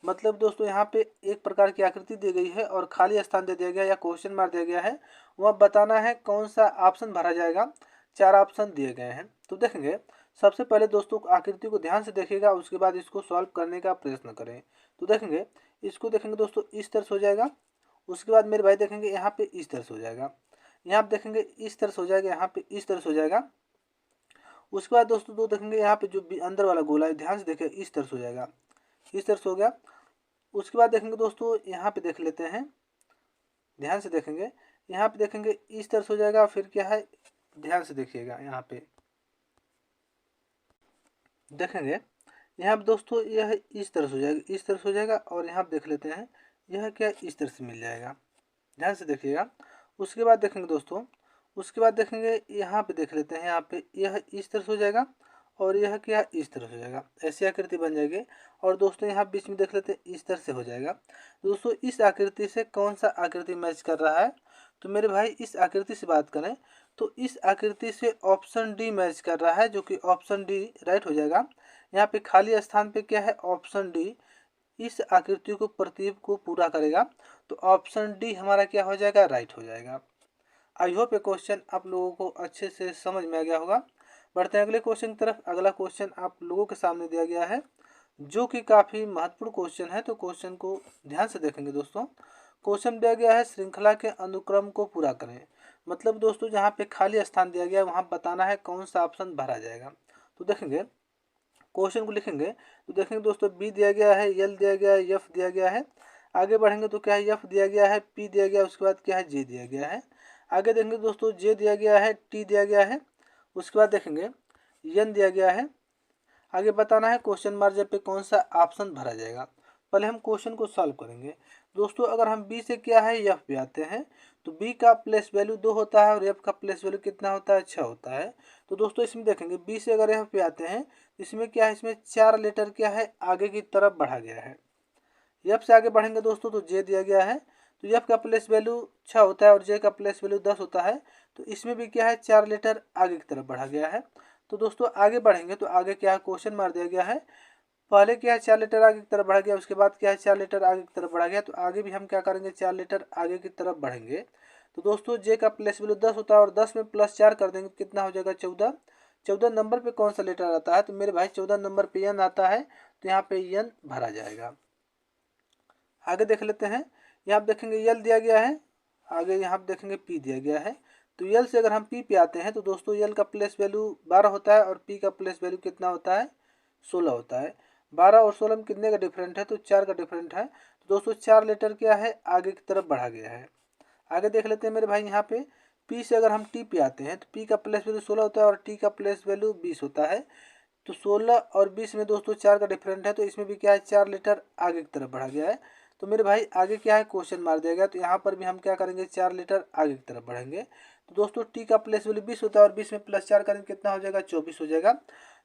मतलब दोस्तों यहाँ पे एक प्रकार की आकृति दी गई है और खाली स्थान दे दिया गया या क्वेश्चन मार्क दिया गया है, वह बताना है कौन सा ऑप्शन भरा जाएगा। 4 ऑप्शन दिए गए हैं। तो देखेंगे सबसे पहले दोस्तों आकृति को ध्यान से देखिएगा, उसके बाद इसको सॉल्व करने का प्रयत्न करें। तो देखेंगे इसको देखेंगे दोस्तों इस तरह से हो जाएगा। उसके बाद मेरे भाई देखेंगे यहाँ पे इस तरह से हो जाएगा, यहाँ पे देखेंगे इस तरह से हो जाएगा, यहाँ पे इस तरह से हो जाएगा। उसके बाद दोस्तों देखेंगे यहाँ पे जो अंदर वाला गोला है, ध्यान से देखिए इस तरह से हो जाएगा, इस तरह से हो गया। उसके बाद देखेंगे दोस्तों यहाँ पे देख लेते हैं, ध्यान से देखेंगे, यहाँ पे देखेंगे इस तरह से हो जाएगा। फिर क्या है, ध्यान से देखिएगा, यहाँ पे देखेंगे, यहाँ पे दोस्तों यह इस तरह से हो जाएगा, इस तरह से हो जाएगा। और यहाँ पे देख लेते हैं, यह क्या इस तरह से मिल जाएगा, ध्यान से देखिएगा। उसके बाद देखेंगे दोस्तों, उसके बाद देखेंगे यहाँ पे देख लेते हैं, यहाँ पे यह इस तरह से हो जाएगा और यह क्या इस तरह से हो जाएगा, ऐसी आकृति बन जाएगी। और दोस्तों यहाँ बीच में देख लेते हैं, इस तरह से हो जाएगा। दोस्तों इस आकृति से कौन सा आकृति मैच कर रहा है, तो मेरे भाई इस आकृति से बात करें तो इस आकृति से ऑप्शन डी मैच कर रहा है, जो कि ऑप्शन डी राइट हो जाएगा। यहाँ पे खाली स्थान पे क्या है, ऑप्शन डी इस आकृति को प्रतीक को पूरा करेगा, तो ऑप्शन डी हमारा क्या हो जाएगा, राइट हो जाएगा। आई होप ये क्वेश्चन आप लोगों को अच्छे से समझ में आ गया होगा। बढ़ते हैं अगले क्वेश्चन की तरफ। अगला क्वेश्चन आप लोगों के सामने दिया गया है, जो कि काफ़ी महत्वपूर्ण क्वेश्चन है, तो क्वेश्चन को ध्यान से देखेंगे दोस्तों। क्वेश्चन दिया गया है श्रृंखला के अनुक्रम को पूरा करें। मतलब दोस्तों जहाँ पे खाली स्थान दिया गया है वहाँ बताना है कौन सा ऑप्शन भरा जाएगा। तो देखेंगे, क्वेश्चन को लिखेंगे तो देखेंगे दोस्तों, बी दिया गया है, एल दिया गया है, एफ दिया गया है। आगे बढ़ेंगे तो क्या है, एफ दिया गया है, पी दिया गया है, उसके बाद क्या है, जे दिया गया है। आगे देखेंगे दोस्तों, जे दिया गया है, टी दिया गया है, उसके बाद देखेंगे एन दिया गया है। आगे बताना है क्वेश्चन मार्क पे कौन सा ऑप्शन भरा जाएगा। पहले हम क्वेश्चन को सॉल्व करेंगे दोस्तों। अगर हम बी से क्या है, एफ पे आते हैं, तो बी का प्लेस वैल्यू 2 होता है और एफ का प्लेस वैल्यू कितना होता है, 6 होता है। तो दोस्तों इसमें देखेंगे बी से अगर एफ पे आते हैं, इसमें क्या है, इसमें 4 लेटर क्या है आगे की तरफ बढ़ा गया है। एफ से आगे बढ़ेंगे दोस्तों तो जे दिया गया है, तो एफ का प्लेस वैल्यू 6 होता है और जे का प्लेस वैल्यू 10 होता है। तो इसमें भी क्या है, 4 लेटर आगे की तरफ बढ़ा गया है। तो दोस्तों आगे बढ़ेंगे तो आगे क्या है, क्वेश्चन मार दिया गया है। पहले क्या है, 4 लेटर आगे की तरफ बढ़ा गया, उसके बाद क्या है, 4 लेटर आगे की तरफ बढ़ा गया। तो आगे भी हम क्या करेंगे, 4 लेटर आगे की तरफ बढ़ेंगे। तो दोस्तों जे का प्लेस वैल्यू 10 होता है और 10 में प्लस 4 कर देंगे, कितना हो जाएगा, 14। 14 नंबर पे कौन सा लेटर आता है, तो मेरे भाई 14 नंबर पे एन आता है, तो यहाँ पे एन भरा जाएगा। आगे देख लेते हैं, यहाँ पे देखेंगे यल दिया गया है, आगे यहाँ पे देखेंगे पी दिया गया है। तो यल से अगर हम पी पे आते हैं तो दोस्तों यल का प्लेस वैल्यू 12 होता है और पी का प्लेस वैल्यू कितना होता है, 16 होता है। 12 और 16 में कितने का डिफरेंट है, तो 4 का डिफरेंट है। तो दोस्तों 4 लेटर क्या है आगे की तरफ बढ़ा गया है। आगे देख लेते हैं मेरे भाई, यहाँ पे पी से अगर हम टी पे आते हैं तो पी का प्लेस वैल्यू 16 होता है और टी का प्लेस वैल्यू 20 होता है। तो 16 और 20 में दोस्तों 4 का डिफरेंट है, तो इसमें भी क्या है, 4 लेटर आगे की तरफ बढ़ा गया है। तो मेरे भाई आगे क्या है, क्वेश्चन मार दिया गया, तो यहाँ पर भी हम क्या करेंगे, 4 लेटर आगे की तरफ बढ़ेंगे। तो दोस्तों टी का प्लेस वैल्यू 20 होता है और 20 में प्लस 4 करेंगे, कितना हो जाएगा, 24 हो जाएगा।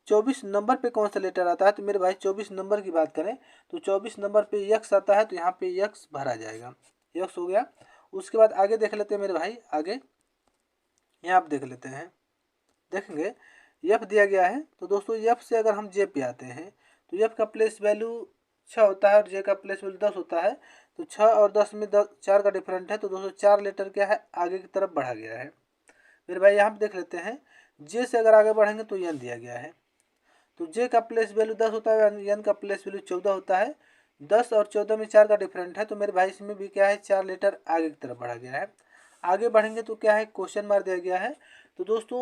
24 नंबर पे कौन सा लेटर आता है, तो मेरे भाई 24 नंबर की बात करें तो 24 नंबर पे यक्स आता है, तो यहाँ पे यक्स भरा जाएगा, यक्स हो गया। उसके बाद आगे देख लेते हैं मेरे भाई, आगे यहाँ आप देख लेते हैं, देखेंगे एफ दिया गया है। तो दोस्तों एफ से अगर हम जे पे आते हैं तो एफ का प्लेस वैल्यू 6 होता है और जे का प्लेस वैल्यू 10 होता है। तो 6 और 10 में 4 का डिफरेंट है, तो दोस्तों 4 लेटर क्या है आगे की तरफ बढ़ा गया है। फिर भाई यहाँ पे देख लेते हैं, जे से अगर आगे बढ़ेंगे तो एन दिया गया है। तो जे का प्लेस वैल्यू 10 होता है, एन का प्लेस वैल्यू 14 होता है। 10 और 14 में 4 का डिफरेंट है, तो मेरे भाई इसमें भी क्या है, 4 लेटर आगे की तरफ बढ़ा गया है। आगे बढ़ेंगे तो क्या है, क्वेश्चन मार्क दिया गया है। तो दोस्तों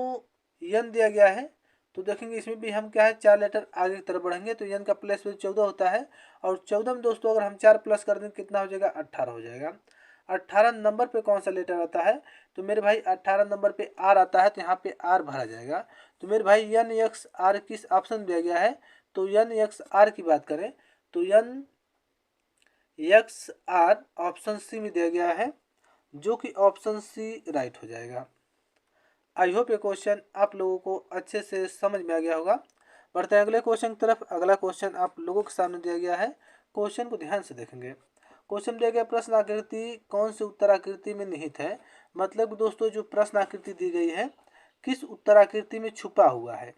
एन दिया गया है, तो देखेंगे इसमें भी हम क्या है, 4 लेटर आगे की तरफ बढ़ेंगे, तो एन का प्लस वैल्यू 14 होता है। और 14 में दोस्तों अगर हम 4 प्लस कर दें कितना हो जाएगा, 18 हो जाएगा। 18 नंबर पे कौन सा लेटर आता है, तो मेरे भाई 18 नंबर पे आर आता है, तो यहाँ पे आर भरा जाएगा। तो मेरे भाई एन एक्स आर किस ऑप्शन दिया गया है, तो एन एक्स आर की बात करें तो N X R option C में दिया गया है, जो कि ऑप्शन सी राइट हो जाएगा। आई होप ये क्वेश्चन आप लोगों को अच्छे से समझ में आ गया होगा। बढ़ते हैं अगले क्वेश्चन की तरफ। अगला क्वेश्चन आप लोगों के सामने दिया गया है, क्वेश्चन को ध्यान से देखेंगे। क्वेश्चन दिया गया, प्रश्न आकृति कौन सी उत्तर आकृति में निहित है। मतलब दोस्तों जो प्रश्न आकृति दी गई है किस उत्तर आकृति में छुपा हुआ है,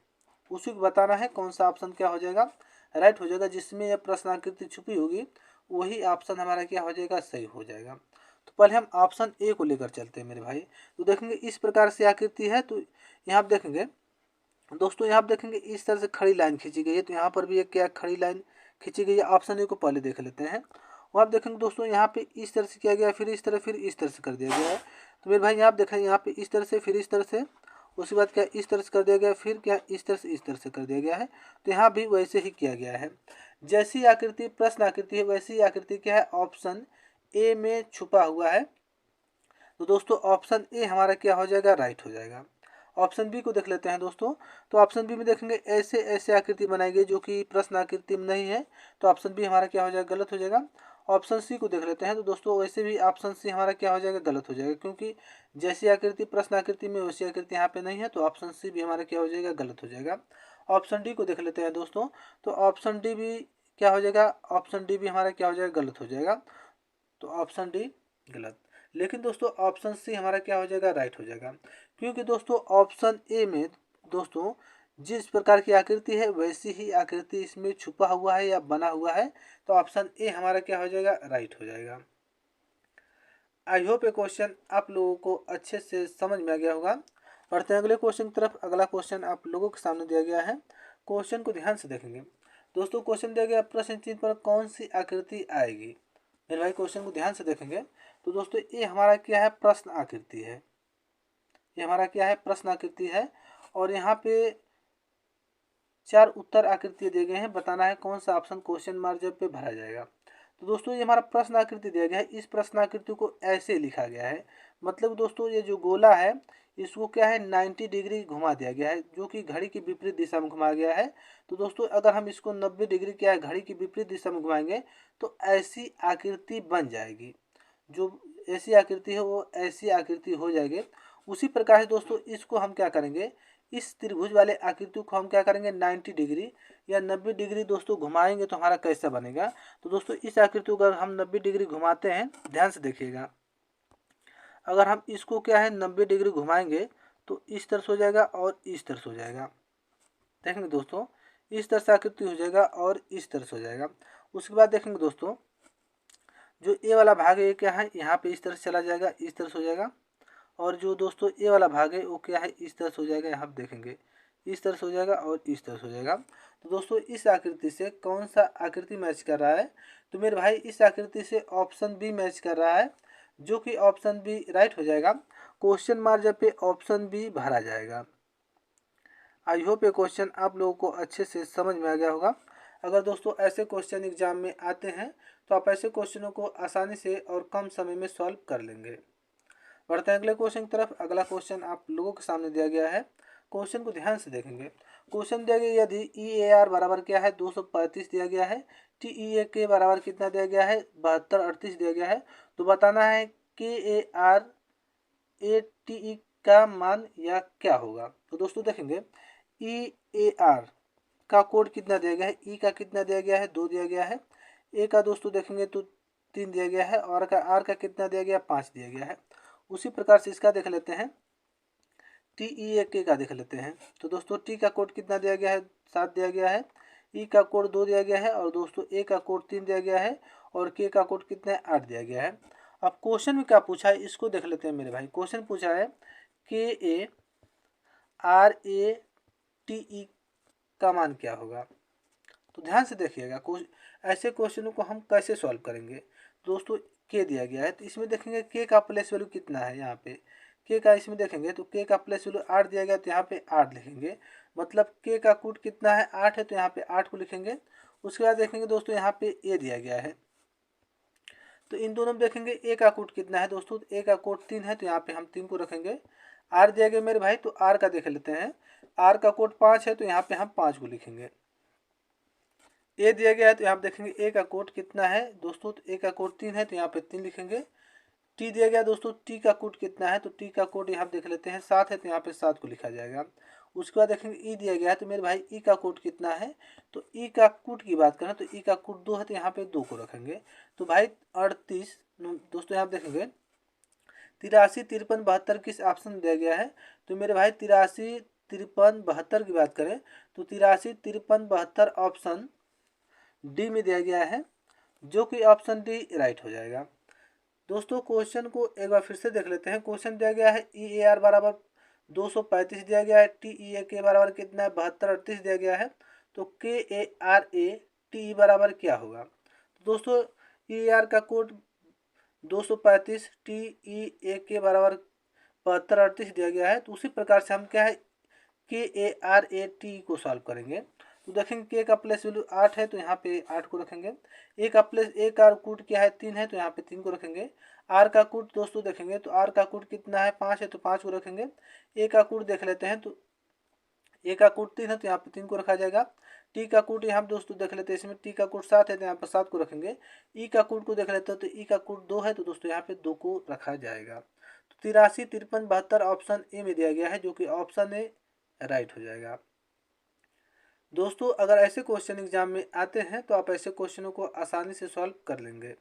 उसी को बताना है। कौन सा ऑप्शन क्या हो जाएगा, राइट हो जाएगा। जिसमें यह प्रश्न आकृति छुपी होगी वही ऑप्शन हमारा क्या हो जाएगा, सही हो जाएगा। तो पहले हम ऑप्शन ए को लेकर चलते हैं मेरे भाई। तो देखेंगे इस प्रकार से आकृति है, तो यहाँ आप देखेंगे दोस्तों, यहाँ आप देखेंगे इस तरह से खड़ी लाइन खींची गई है। तो यहाँ पर भी एक क्या खड़ी लाइन खींची गई है। ऑप्शन ए को पहले देख लेते हैं। और आप देखेंगे दोस्तों यहाँ पे इस तरह से किया गया, फिर इस तरह से कर दिया गया है। तो मेरे भाई यहाँ आप देखें, यहाँ पे इस तरह से, फिर इस तरह से, उसके बाद क्या इस तरह से कर दिया गया है, फिर क्या इस तरह से कर दिया गया है। तो यहाँ भी वैसे ही किया गया है। जैसी आकृति प्रश्न आकृति है वैसी आकृति क्या है, ऑप्शन ए में छुपा हुआ है। तो दोस्तों ऑप्शन ए हमारा क्या हो जाएगा, राइट हो जाएगा। ऑप्शन बी को देख लेते हैं दोस्तों। तो ऑप्शन बी में देखेंगे ऐसे ऐसे आकृति बनाई गई जो कि प्रश्न आकृति में नहीं है, तो ऑप्शन बी हमारा क्या हो जाएगा, गलत हो जाएगा। ऑप्शन सी को देख लेते हैं। तो दोस्तों वैसे भी ऑप्शन सी हमारा क्या हो जाएगा, गलत हो जाएगा, क्योंकि जैसी आकृति प्रश्न आकृति में वैसी आकृति यहाँ पे नहीं है, तो ऑप्शन सी भी हमारा क्या हो जाएगा, गलत हो जाएगा। ऑप्शन डी को देख लेते हैं दोस्तों। तो ऑप्शन डी भी क्या हो जाएगा, ऑप्शन डी भी हमारा क्या हो जाएगा, गलत हो जाएगा। तो ऑप्शन डी गलत। लेकिन दोस्तों ऑप्शन सी हमारा क्या हो जाएगा, राइट हो जाएगा, क्योंकि दोस्तों ऑप्शन ए में दोस्तों जिस प्रकार की आकृति है वैसी ही आकृति इसमें छुपा हुआ है या बना हुआ है। तो ऑप्शन ए हमारा क्या हो जाएगा, राइट हो जाएगा। आई होप ये क्वेश्चन आप लोगों को अच्छे से समझ में आ गया होगा। बढ़ते हैं अगले क्वेश्चन की तरफ। अगला क्वेश्चन आप लोगों के सामने दिया गया है। क्वेश्चन को ध्यान से देखेंगे दोस्तों। क्वेश्चन दिया गया प्रश्न चिन्ह पर कौन सी आकृति आएगी। मेरे भाई क्वेश्चन को ध्यान से देखेंगे तो दोस्तों ये हमारा क्या है, प्रश्न आकृति है। ये हमारा क्या है, प्रश्न आकृति है। और यहाँ पे 4 उत्तर आकृति दिए गए हैं। बताना है कौन सा ऑप्शन क्वेश्चन मार्क जब पे भरा जाएगा। तो दोस्तों ये हमारा प्रश्न आकृति दिया गया है। इस प्रश्न आकृति को ऐसे लिखा गया है, मतलब दोस्तों ये जो गोला है इसको क्या है 90 डिग्री घुमा दिया गया है, जो कि घड़ी की विपरीत दिशा में घुमाया गया है। तो दोस्तों अगर हम इसको 90 डिग्री क्या है घड़ी की विपरीत दिशा में घुमाएंगे तो ऐसी आकृति बन जाएगी। जो ऐसी आकृति है वो ऐसी आकृति हो जाएगी। उसी प्रकार से दोस्तों इसको हम क्या करेंगे, इस त्रिभुज वाले आकृति को हम क्या करेंगे 90 डिग्री या 90 डिग्री दोस्तों घुमाएंगे तो हमारा कैसा बनेगा। तो दोस्तों इस आकृति को अगर हम 90 डिग्री घुमाते हैं, ध्यान से देखिएगा, अगर हम इसको क्या है 90 डिग्री घुमाएंगे तो इस तरह से हो जाएगा और इस तरह से हो जाएगा। देखेंगे दोस्तों इस तरह से आकृति हो जाएगा और इस तरह से हो जाएगा। उसके बाद देखेंगे दोस्तों जो ए वाला भाग है क्या है, यहाँ पे इस तरह से चला जाएगा, इस तरह से हो जाएगा। और जो दोस्तों ए वाला भाग है वो क्या है, इस तरह से हो जाएगा। यहाँ पे देखेंगे इस तरह से हो जाएगा और इस तरह से हो जाएगा। तो दोस्तों इस आकृति से कौन सा आकृति मैच कर रहा है, तो मेरे भाई इस आकृति से ऑप्शन बी मैच कर रहा है, जो कि ऑप्शन बी राइट हो जाएगा। क्वेश्चन मार्क जब पे ऑप्शन बी भरा जाएगा। आई होप ये क्वेश्चन आप लोगों को अच्छे से समझ में आ गया होगा। अगर दोस्तों ऐसे क्वेश्चन एग्जाम में आते हैं तो आप ऐसे क्वेश्चनों को आसानी से और कम समय में सॉल्व कर लेंगे। बढ़ते हैं अगले क्वेश्चन की तरफ। अगला क्वेश्चन आप लोगों के सामने दिया गया है। क्वेश्चन को ध्यान से देखेंगे। क्वेश्चन दिया गया यदि EAR बराबर क्या है 235 दिया गया है, TEA के बराबर कितना दिया गया है 7238 दिया गया है। तो बताना है KAR ATE का मान या क्या होगा। तो दोस्तों देखेंगे EAR का कोड कितना दिया गया है, E का कितना दिया गया है 2 दिया गया है, A का दोस्तों देखेंगे तो 3 दिया गया है और R का कितना दिया गया 5 दिया गया है। उसी प्रकार से इसका देख लेते हैं TEA का देख लेते हैं। तो दोस्तों T का कोड कितना दिया गया है 7 दिया गया है, E का कोड 2 दिया गया है और दोस्तों A का कोड 3 दिया गया है और K का कोड कितना है 8 दिया गया है। अब क्वेश्चन में क्या पूछा है इसको देख लेते हैं मेरे भाई। क्वेश्चन पूछा है KARATE का मान क्या होगा। तो ध्यान से देखिएगा ऐसे क्वेश्चनों को हम कैसे सॉल्व करेंगे। दोस्तों के दिया गया है तो इसमें देखेंगे के का प्लेस वैल्यू कितना है, यहाँ पे के का इसमें देखेंगे तो के का प्लेस वैल्यू 8 दिया गया तो यहाँ पे 8 लिखेंगे, मतलब के का कूट कितना है 8 है तो यहाँ पे 8 को लिखेंगे। उसके बाद देखेंगे दोस्तों यहाँ पे ए दिया गया है तो इन दोनों में देखेंगे ए का कोड कितना है दोस्तों, ए का कोड 3 है तो यहाँ पे हम 3 को रखेंगे। आर दिया गया मेरे भाई तो आर का देख लेते हैं, आर का कोड 5 है तो यहाँ पे हम 5 को लिखेंगे। ए दिया गया है तो यहाँ पे देखेंगे ए का कोड कितना है दोस्तों, तो ए का कोड 3 है तो यहाँ पे 3 लिखेंगे। टी दिया गया दोस्तों, टी का कोड कितना है तो टी का कोड यहाँ देख लेते हैं 7 है तो यहाँ पे 7 को लिखा जाएगा। उसके बाद देखेंगे ई दिया गया है तो मेरे भाई ई का कोड कितना है, तो ई का कोड की बात करें तो ई का कोड 2 है तो यहाँ पे 2 को रखेंगे। तो भाई 38 दोस्तों यहाँ देखेंगे 83 53 72 किस ऑप्शन में दिया गया है, तो मेरे भाई 83 53 72 की बात करें तो 83 53 72 ऑप्शन डी में दिया गया है, जो कि ऑप्शन डी राइट हो जाएगा। दोस्तों क्वेश्चन को एक बार फिर से देख लेते हैं। क्वेश्चन दिया गया है EAR बराबर 235 दिया गया है, TEA के बराबर कितना है 7238 दिया गया है, तो KARATE बराबर क्या होगा। तो दोस्तों EAR का कोड 235, TEA के बराबर 72 38 दिया गया है, तो उसी प्रकार से हम क्या है KARAT को सॉल्व करेंगे। तो देखेंगे के का प्लेस वैल्यू 8 है तो यहाँ पे 8 को रखेंगे। ए का कूट क्या है 3 है तो यहाँ पे 3 को रखेंगे। आर का कूट दोस्तों देखेंगे तो आर का कूट कितना है 5 है तो 5 को रखेंगे। ए का कूट देख लेते हैं तो ए का कूट 3 है तो यहाँ पे 3 को रखा जाएगा। टी का कूट यहाँ दोस्तों देख लेते हैं, इसमें टी का कूट 7 है तो यहाँ पर 7 को रखेंगे। ई का कूट को देख लेते हैं तो ई का कूट 2 है तो दोस्तों यहाँ पे 2 को रखा जाएगा। तो 83 53 72 ऑप्शन ए में दिया गया है, जो कि ऑप्शन ए राइट हो जाएगा। दोस्तों अगर ऐसे क्वेश्चन एग्जाम में आते हैं तो आप ऐसे क्वेश्चनों को आसानी से सॉल्व कर लेंगे।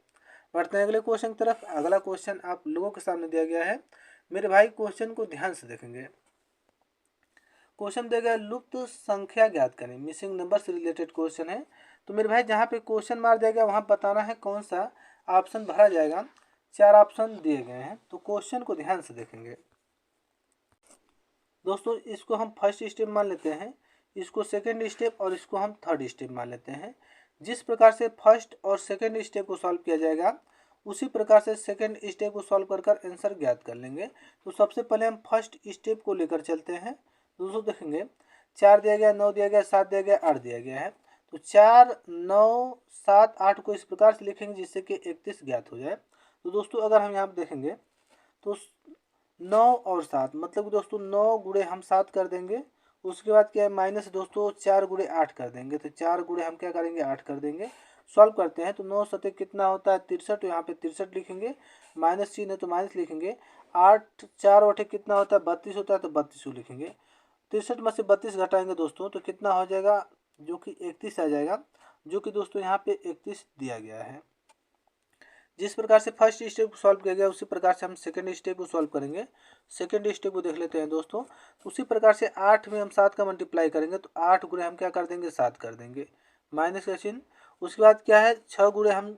बढ़ते हैं अगले क्वेश्चन की तरफ। अगला क्वेश्चन आप लोगों के सामने दिया गया है। मेरे भाई क्वेश्चन को ध्यान से देखेंगे। क्वेश्चन दिया गया लुप्त संख्या ज्ञात करें, मिसिंग नंबर से रिलेटेड क्वेश्चन है। तो मेरे भाई जहाँ पे क्वेश्चन मार दिया गया वहाँ बताना है कौन सा ऑप्शन भरा जाएगा। 4 ऑप्शन दिए गए हैं, तो क्वेश्चन को ध्यान से देखेंगे। दोस्तों इसको हम फर्स्ट स्टेप मान लेते हैं, इसको सेकेंड स्टेप और इसको हम थर्ड स्टेप मान लेते हैं। जिस प्रकार से फर्स्ट और सेकेंड स्टेप को सॉल्व किया जाएगा उसी प्रकार से सेकेंड स्टेप को सॉल्व कर कर आंसर ज्ञात कर लेंगे। तो सबसे पहले हम फर्स्ट स्टेप को लेकर चलते हैं। दोस्तों देखेंगे 4 दिया गया, 9 दिया गया, 7 दिया गया, 8 दिया गया है। तो 4 9 7 8 को इस प्रकार से लिखेंगे जिससे कि 31 ज्ञात हो जाए। तो दोस्तों अगर हम यहाँ पर देखेंगे तो 9 और 7 मतलब दोस्तों 9 गुणे हम 7 कर देंगे। उसके बाद क्या है माइनस दोस्तों 4 गुणे 8 कर देंगे। तो 4 गुणे हम क्या करेंगे 8 कर देंगे। सॉल्व करते हैं तो 9 सतह कितना होता है 63, तो यहाँ पे 63 लिखेंगे। माइनस चिन्ह है तो माइनस लिखेंगे। 8 4 और 8 कितना होता है 32 होता है तो 32 लिखेंगे। 63 में से 32 घटाएंगे दोस्तों तो कितना हो जाएगा, जो कि 31 आ जाएगा, जो कि दोस्तों यहाँ पे 31 दिया गया है। जिस प्रकार से फर्स्ट स्टेप को सॉल्व किया गया उसी प्रकार से हम सेकंड स्टेप को सॉल्व करेंगे। सेकंड स्टेप को देख लेते हैं दोस्तों। उसी प्रकार से 8 में हम 7 का मल्टीप्लाई करेंगे तो 8 गुणे हम क्या कर देंगे 7 कर देंगे, माइनस का चिन्ह। उसके बाद क्या है 6 गुणे हम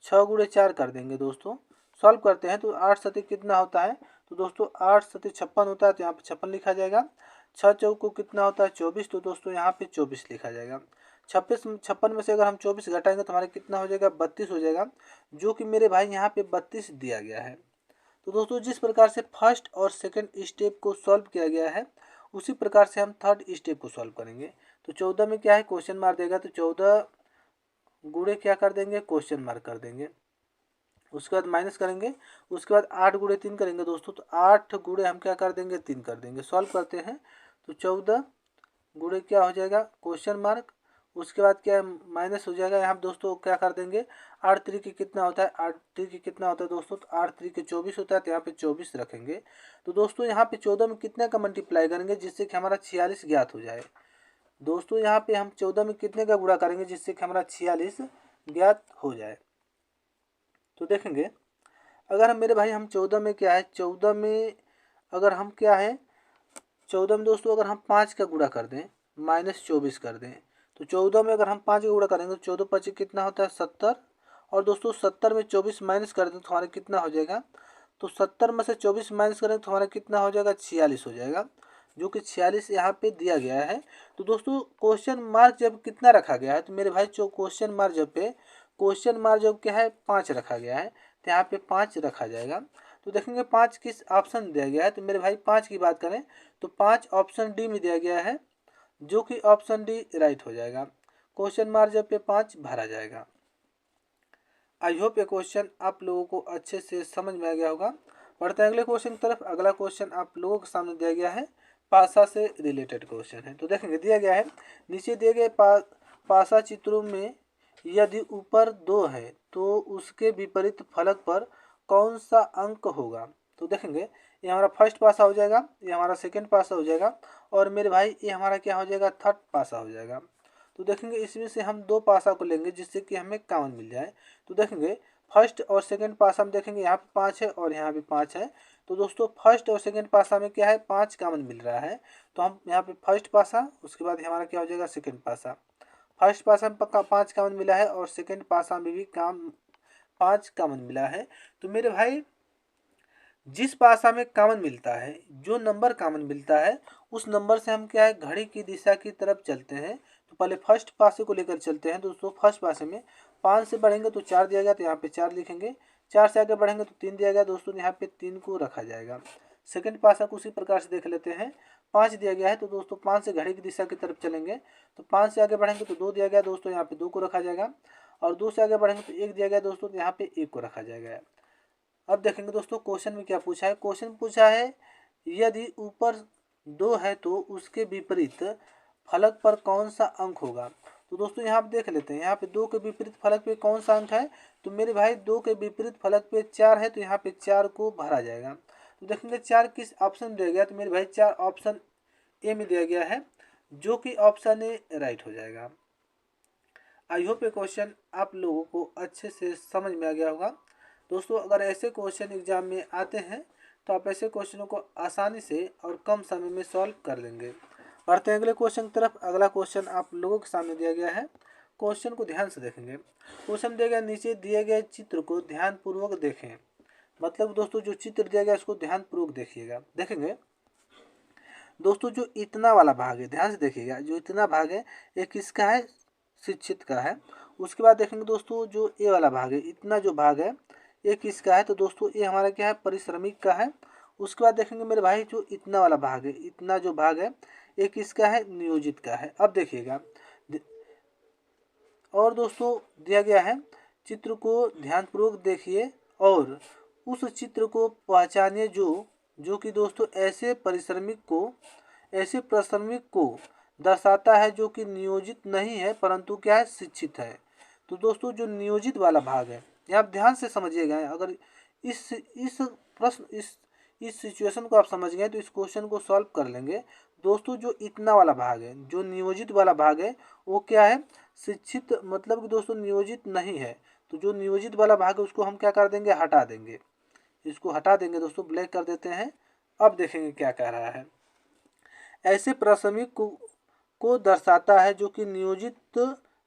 6 गुणे 4 कर देंगे दोस्तों। सॉल्व करते हैं तो 8 सतह कितना होता है, तो दोस्तों 8 सतह 56 होता है तो यहाँ पे 56 लिखा जाएगा। 6 चौक को कितना होता है 24, तो दोस्तों यहाँ पे 24 लिखा जाएगा। 56 में से अगर हम 24 घटाएंगे तो हमारा कितना हो जाएगा 32 हो जाएगा, जो कि मेरे भाई यहाँ पे 32 दिया गया है। तो दोस्तों जिस प्रकार से फर्स्ट और सेकंड स्टेप को सॉल्व किया गया है उसी प्रकार से हम थर्ड स्टेप को सॉल्व करेंगे। तो 14 में क्या है क्वेश्चन मार्क देगा तो 14 गुणे क्या कर देंगे क्वेश्चन मार्क कर देंगे। उसके बाद माइनस करेंगे। उसके बाद 8 गुणे 3 करेंगे दोस्तों, तो 8 गुणे हम क्या कर देंगे 3 कर देंगे। सॉल्व करते हैं तो 14 गुणे क्या हो जाएगा क्वेश्चन मार्क। उसके बाद क्या माइनस हो जाएगा, यहाँ दोस्तों क्या कर देंगे 8 3 कितना होता है 8 3 कितना होता है दोस्तों, तो 8 3 24 होता है तो यहाँ पे 24 रखेंगे। तो दोस्तों यहाँ पे 14 में कितने का मल्टीप्लाई करेंगे जिससे कि हमारा 46 ज्ञात हो जाए। दोस्तों यहाँ पे हम 14 में कितने का गुणा करेंगे जिससे कि हमारा 46 ज्ञात हो जाए। तो देखेंगे अगर हम मेरे भाई हम 14 में क्या है 14 में अगर हम क्या है 14 में दोस्तों अगर हम 5 का गुणा कर दें माइनस 24 कर दें, तो 14 में अगर हम 5 का गुणा करेंगे तो 14 25 कितना होता है 70। और दोस्तों 70 में 24 माइनस कर दें तो हमारा कितना हो जाएगा, तो 70 में से 24 माइनस करें तो हमारा कितना हो जाएगा 46 हो जाएगा, जो कि 46 यहाँ पे दिया गया है। तो दोस्तों क्वेश्चन मार्क जब कितना रखा गया है तो मेरे भाई जो क्वेश्चन मार्क जब पे क्वेश्चन मार्क जब क्या है 5 रखा गया है तो यहाँ पे 5 रखा जाएगा। तो देखेंगे 5 किस ऑप्शन दिया गया है, तो मेरे भाई 5 की बात करें तो 5 ऑप्शन डी में दिया गया है, जो कि ऑप्शन डी राइट हो जाएगा। क्वेश्चन मार्क जब पे 5 भरा जाएगा। आई होप ये क्वेश्चन आप लोगों को अच्छे से समझ में आ गया होगा। बढ़ते हैं अगले क्वेश्चन की तरफ। अगला क्वेश्चन आप लोगों के सामने दिया गया है, पासा से रिलेटेड क्वेश्चन है। तो देखेंगे दिया गया है नीचे दिए गए पासा चित्रों में यदि ऊपर 2 है तो उसके विपरीत फलक पर कौन सा अंक होगा। तो देखेंगे ये हमारा फर्स्ट पासा हो जाएगा, ये हमारा सेकंड पासा हो जाएगा, और मेरे भाई ये हमारा क्या हो जाएगा थर्ड पासा हो जाएगा। तो देखेंगे इसमें से हम 2 पासा को लेंगे जिससे कि हमें कॉमन मिल जाए। तो देखेंगे फर्स्ट और सेकंड पासा में देखेंगे यहाँ पे 5 है और यहाँ पे 5 है। तो दोस्तों फर्स्ट और सेकंड पासा में क्या है 5 कॉमन मिल रहा है, तो हम यहाँ पे फर्स्ट पासा उसके बाद हमारा क्या हो जाएगा सेकंड पासा। फर्स्ट पासा में पक्का 5 कॉमन मिला है और सेकंड पासा में भी 5 कॉमन मिला है। तो मेरे भाई जिस पासा में कॉमन मिलता है, जो नंबर कॉमन मिलता है उस नंबर से हम क्या है घड़ी की दिशा की तरफ चलते हैं। तो पहले फर्स्ट पासे को लेकर चलते हैं। दोस्तों फर्स्ट पासे में 5 से बढ़ेंगे तो 4 दिया गया तो यहाँ पे 4 लिखेंगे। 4 से आगे बढ़ेंगे तो 3 दिया गया दोस्तों, यहाँ पे 3 को रखा जाएगा। सेकंड पासा को उसी प्रकार से देख लेते हैं। 5 दिया गया है तो दोस्तों 5 से घड़ी की दिशा की तरफ चलेंगे तो 5 से आगे बढ़ेंगे तो 2 दिया गया दोस्तों, यहाँ पे 2 को रखा जाएगा। और 2 से आगे बढ़ेंगे तो 1 दिया गया दोस्तों, तो यहाँ पे 1 को रखा जाएगा। अब देखेंगे दोस्तों क्वेश्चन में क्या पूछा है। क्वेश्चन पूछा है यदि ऊपर 2 है तो उसके विपरीत फलक पर कौन सा अंक होगा। तो दोस्तों यहाँ पे देख लेते हैं, यहाँ पे 2 के विपरीत फलक पे कौन सा अंक है। तो मेरे भाई 2 के विपरीत फलक पे 4 है, तो यहाँ पे 4 को भरा जाएगा। तो देखेंगे 4 किस ऑप्शन में दिया गया, तो मेरे भाई 4 ऑप्शन ए में दिया गया है, जो कि ऑप्शन ए राइट हो जाएगा। आई होप ये क्वेश्चन आप लोगों को अच्छे से समझ में आ गया होगा। दोस्तों अगर ऐसे क्वेश्चन एग्जाम में आते हैं तो आप ऐसे क्वेश्चनों को आसानी से और कम समय में सॉल्व कर लेंगे। बढ़ते हैं अगले क्वेश्चन की तरफ। अगला क्वेश्चन आप लोगों के सामने दिया गया है। क्वेश्चन को ध्यान से देखेंगे। क्वेश्चन दिया गया, नीचे दिए गए चित्र को ध्यानपूर्वक देखें। मतलब दोस्तों जो चित्र दिया गया उसको ध्यानपूर्वक देखिएगा। देखेंगे दोस्तों जो इतना वाला भाग है, ध्यान से देखिएगा, जो इतना भाग है ये किसका है, शिक्षित का है। उसके बाद देखेंगे दोस्तों जो ए वाला भाग है, इतना जो भाग है ये किसका है, तो दोस्तों ये हमारा क्या है, परिश्रमिक का है। उसके बाद देखेंगे मेरे भाई जो इतना वाला भाग है, इतना जो भाग है ये किसका है, नियोजित का है। अब देखिएगा और दोस्तों दिया गया है, चित्र को ध्यानपूर्वक देखिए और उस चित्र को पहचानिए जो कि दोस्तों ऐसे परिश्रमिक को दर्शाता है जो कि नियोजित नहीं है परंतु क्या है, शिक्षित है। तो दोस्तों जो नियोजित वाला भाग है, ये आप ध्यान से समझिएगा। अगर इस सिचुएशन को आप समझ गए तो इस क्वेश्चन को सॉल्व कर लेंगे। दोस्तों जो इतना वाला भाग है, जो नियोजित वाला भाग है वो क्या है, शिक्षित, मतलब कि दोस्तों नियोजित नहीं है। तो जो नियोजित वाला भाग है उसको हम क्या कर देंगे, हटा देंगे। इसको हटा देंगे दोस्तों, ब्लैक कर देते हैं। अब देखेंगे क्या कह रहा है। ऐसे प्राथमिक को दर्शाता है जो कि नियोजित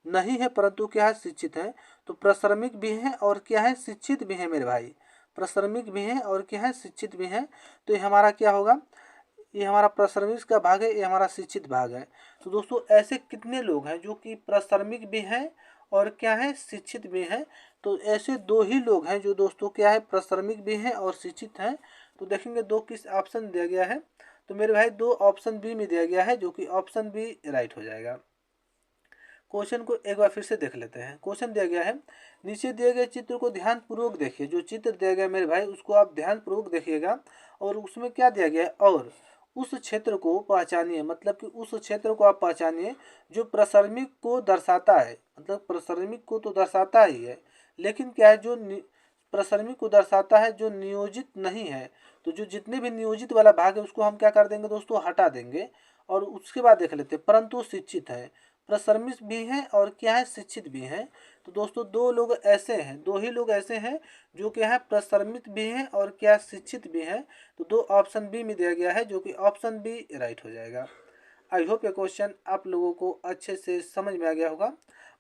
नहीं है परंतु क्या है, शिक्षित है। तो प्रश्रमिक भी है और क्या है, शिक्षित भी है मेरे भाई। प्रश्रमिक भी है और क्या है, शिक्षित भी है। तो ये हमारा क्या होगा, ये हमारा प्रश्रमिक का भाग है, ये हमारा शिक्षित भाग है। तो दोस्तों ऐसे कितने लोग हैं जो कि प्रश्रमिक भी हैं और क्या है, शिक्षित भी हैं। तो ऐसे 2 ही लोग हैं जो दोस्तों क्या है, प्रश्रमिक भी हैं और शिक्षित हैं। तो देखेंगे 2 किस ऑप्शन दिया गया है, तो मेरे भाई 2 ऑप्शन बी में दिया गया है, जो कि ऑप्शन बी राइट हो जाएगा। क्वेश्चन को एक बार फिर से देख लेते हैं। क्वेश्चन दिया गया है, नीचे दिए गए चित्र को ध्यानपूर्वक देखिए। जो चित्र दिया गया मेरे भाई उसको आप ध्यानपूर्वक देखिएगा और उसमें क्या दिया गया है, और उस क्षेत्र को पहचानिए। मतलब कि उस क्षेत्र को आप पहचानिए जो प्रश्रमिक को दर्शाता है। मतलब प्रश्रमिक को तो दर्शाता ही है, लेकिन क्या है, जो प्रश्रमिक को दर्शाता है जो नियोजित नहीं है। तो जो जितने भी नियोजित वाला भाग है उसको हम क्या कर देंगे दोस्तों, हटा देंगे। और उसके बाद देख लेते हैं, परंतु शिक्षित है, प्रश्रमिक भी हैं और क्या है, शिक्षित भी हैं। तो दोस्तों 2 लोग ऐसे हैं, 2 ही लोग ऐसे हैं जो क्या है, प्रश्रमिक भी हैं और क्या शिक्षित भी हैं। तो 2 ऑप्शन बी में दिया गया है, जो कि ऑप्शन बी राइट हो जाएगा। आई होप ये क्वेश्चन आप लोगों को अच्छे से समझ में आ गया होगा।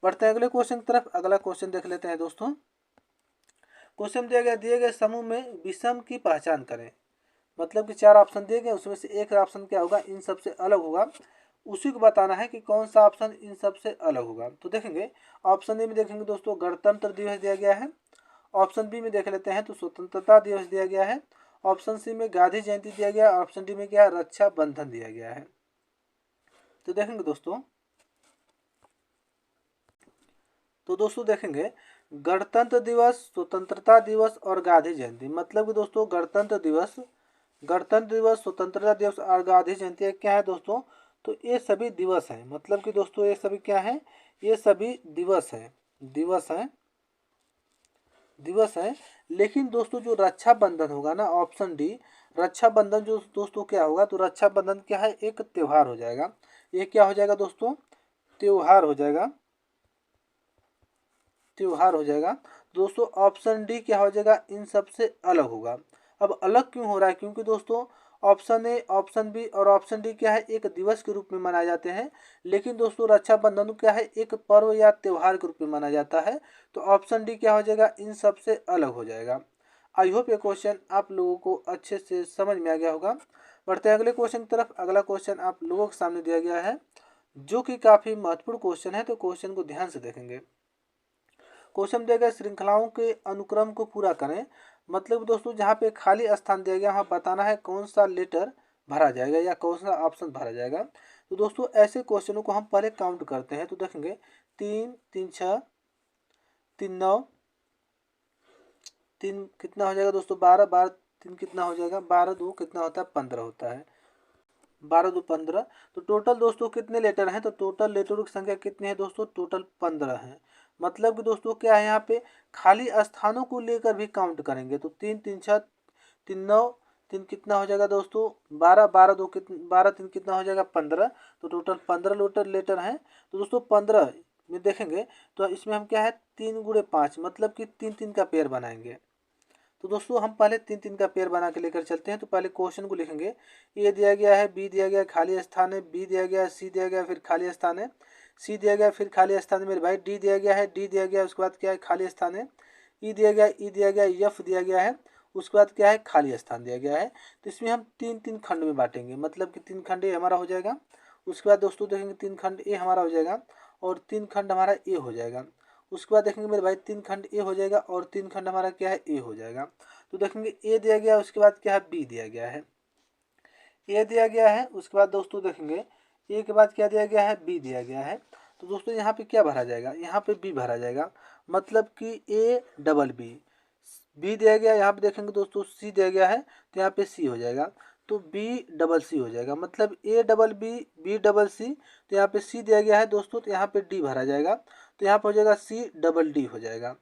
बढ़ते हैं अगले क्वेश्चन की तरफ। अगला क्वेश्चन देख लेते हैं दोस्तों। क्वेश्चन दिया गया, दिए गए समूह में विषम की पहचान करें। मतलब कि 4 ऑप्शन दिए गए, उसमें से एक ऑप्शन क्या होगा, इन सबसे अलग होगा। उसी को बताना है कि कौन सा ऑप्शन इन सबसे अलग होगा। तो देखेंगे ऑप्शन ए में देखेंगे दोस्तों गणतंत्र दिवस दिया गया है। ऑप्शन बी में देख लेते हैं तो स्वतंत्रता दिवस दिया गया है। ऑप्शन सी में गांधी जयंती दिया गया है। ऑप्शन डी में क्या है, रक्षा बंधन दिया गया है। तो देखेंगे दोस्तों देखेंगे गणतंत्र दिवस, स्वतंत्रता दिवस और गांधी जयंती। मतलब कि दोस्तों गणतंत्र दिवस, स्वतंत्रता दिवस और गांधी जयंती क्या है दोस्तों, तो ये सभी दिवस हैं। मतलब कि दोस्तों ये सभी क्या हैं, ये सभी दिवस हैं। लेकिन दोस्तों जो रक्षाबंधन होगा ना, ऑप्शन डी, रक्षाबंधन जो दोस्तों क्या होगा, तो रक्षाबंधन क्या है, एक त्योहार हो जाएगा। ये क्या हो जाएगा दोस्तों, त्योहार हो जाएगा। दोस्तों ऑप्शन डी क्या हो जाएगा, इन सबसे अलग होगा। अब अलग क्यों हो रहा है, क्योंकि दोस्तों ऑप्शन ए, ऑप्शन बी और ऑप्शन डी क्या है, एक दिवस के रूप में मनाए जाते हैं। लेकिन दोस्तों रक्षाबंधन क्या है, एक पर्व या त्योहार के रूप में माना जाता है। तो ऑप्शन डी क्या हो जाएगा, इन सबसे अलग हो जाएगा। आई होप ये क्वेश्चन आप लोगों को अच्छे से समझ में आ गया होगा। बढ़ते हैं अगले क्वेश्चन की तरफ। अगला क्वेश्चन आप लोगों के सामने दिया गया है, जो कि काफ़ी महत्वपूर्ण क्वेश्चन है। तो क्वेश्चन को ध्यान से देखेंगे। क्वेश्चन दिया गया, श्रृंखलाओं के अनुक्रम को पूरा करें। मतलब कि दोस्तों जहाँ पे खाली स्थान दिया गया वहाँ बताना है कौन सा लेटर भरा जाएगा या कौन सा ऑप्शन भरा जाएगा। तो दोस्तों ऐसे क्वेश्चनों को हम पहले काउंट करते हैं। तो देखेंगे 3 3 6 3 9 3 कितना हो जाएगा दोस्तों 12 12 3 कितना हो जाएगा 12 2 कितना होता है 15 होता है 12 2 15। तो टोटल दोस्तों कितने लेटर हैं? तो टोटल लेटरों की संख्या कितनी है दोस्तों? टोटल 15 है। मतलब कि दोस्तों क्या है यहाँ पे खाली स्थानों को लेकर भी काउंट करेंगे। तो 3 3 6 3 9 3 कितना हो जाएगा दोस्तों 12 12 2 कितना 12 3 कितना हो जाएगा 15। तो टोटल 15 लेटर हैं। तो दोस्तों 15 में देखेंगे तो इसमें हम क्या है 3 गुणे 5 मतलब कि 3 3 का पेयर बनाएंगे। तो दोस्तों हम पहले 3 3 का पेयर बना के लेकर चलते हैं। तो पहले क्वेश्चन को लिखेंगे। ए दिया गया है, बी दिया गया है, खाली स्थान है, बी दिया गया है, सी दिया गया है, फिर खाली स्थान है, सी दिया गया है, फिर खाली स्थान है मेरे भाई, डी दिया गया है, डी दिया गया है, उसके बाद क्या है खाली स्थान है, ई दिया गया है, ई दिया गया है, एफ दिया गया है, उसके बाद क्या है खाली स्थान दिया गया है। तो इसमें हम 3 3 खंड में बांटेंगे। मतलब कि 3 खंड ए हमारा हो जाएगा। उसके बाद दोस्तों देखेंगे 3 खंड ए हमारा हो जाएगा और 3 खंड हमारा ए हो जाएगा। उसके बाद देखेंगे मेरे भाई 3 खंड ए हो जाएगा और 3 खंड हमारा क्या है ए हो जाएगा। तो देखेंगे ए दिया गया, उसके बाद क्या है बी दिया गया है, ए दिया गया है, उसके बाद दोस्तों देखेंगे ए के बाद क्या दिया गया है बी दिया गया है। तो दोस्तों यहाँ पे क्या भरा जाएगा? यहाँ पे बी भरा जाएगा। मतलब कि ए डबल बी, बी दिया गया, यहाँ पे देखेंगे दोस्तों सी दिया गया है तो यहाँ पे सी हो जाएगा। तो बी डबल सी हो जाएगा। मतलब A double B, B double C, तो यहाँ पे सी दिया गया है दोस्तों तो यहाँ पे डी भरा जाएगा। तो यहाँ पे हो जाएगा सी डबल डी हो जाएगा।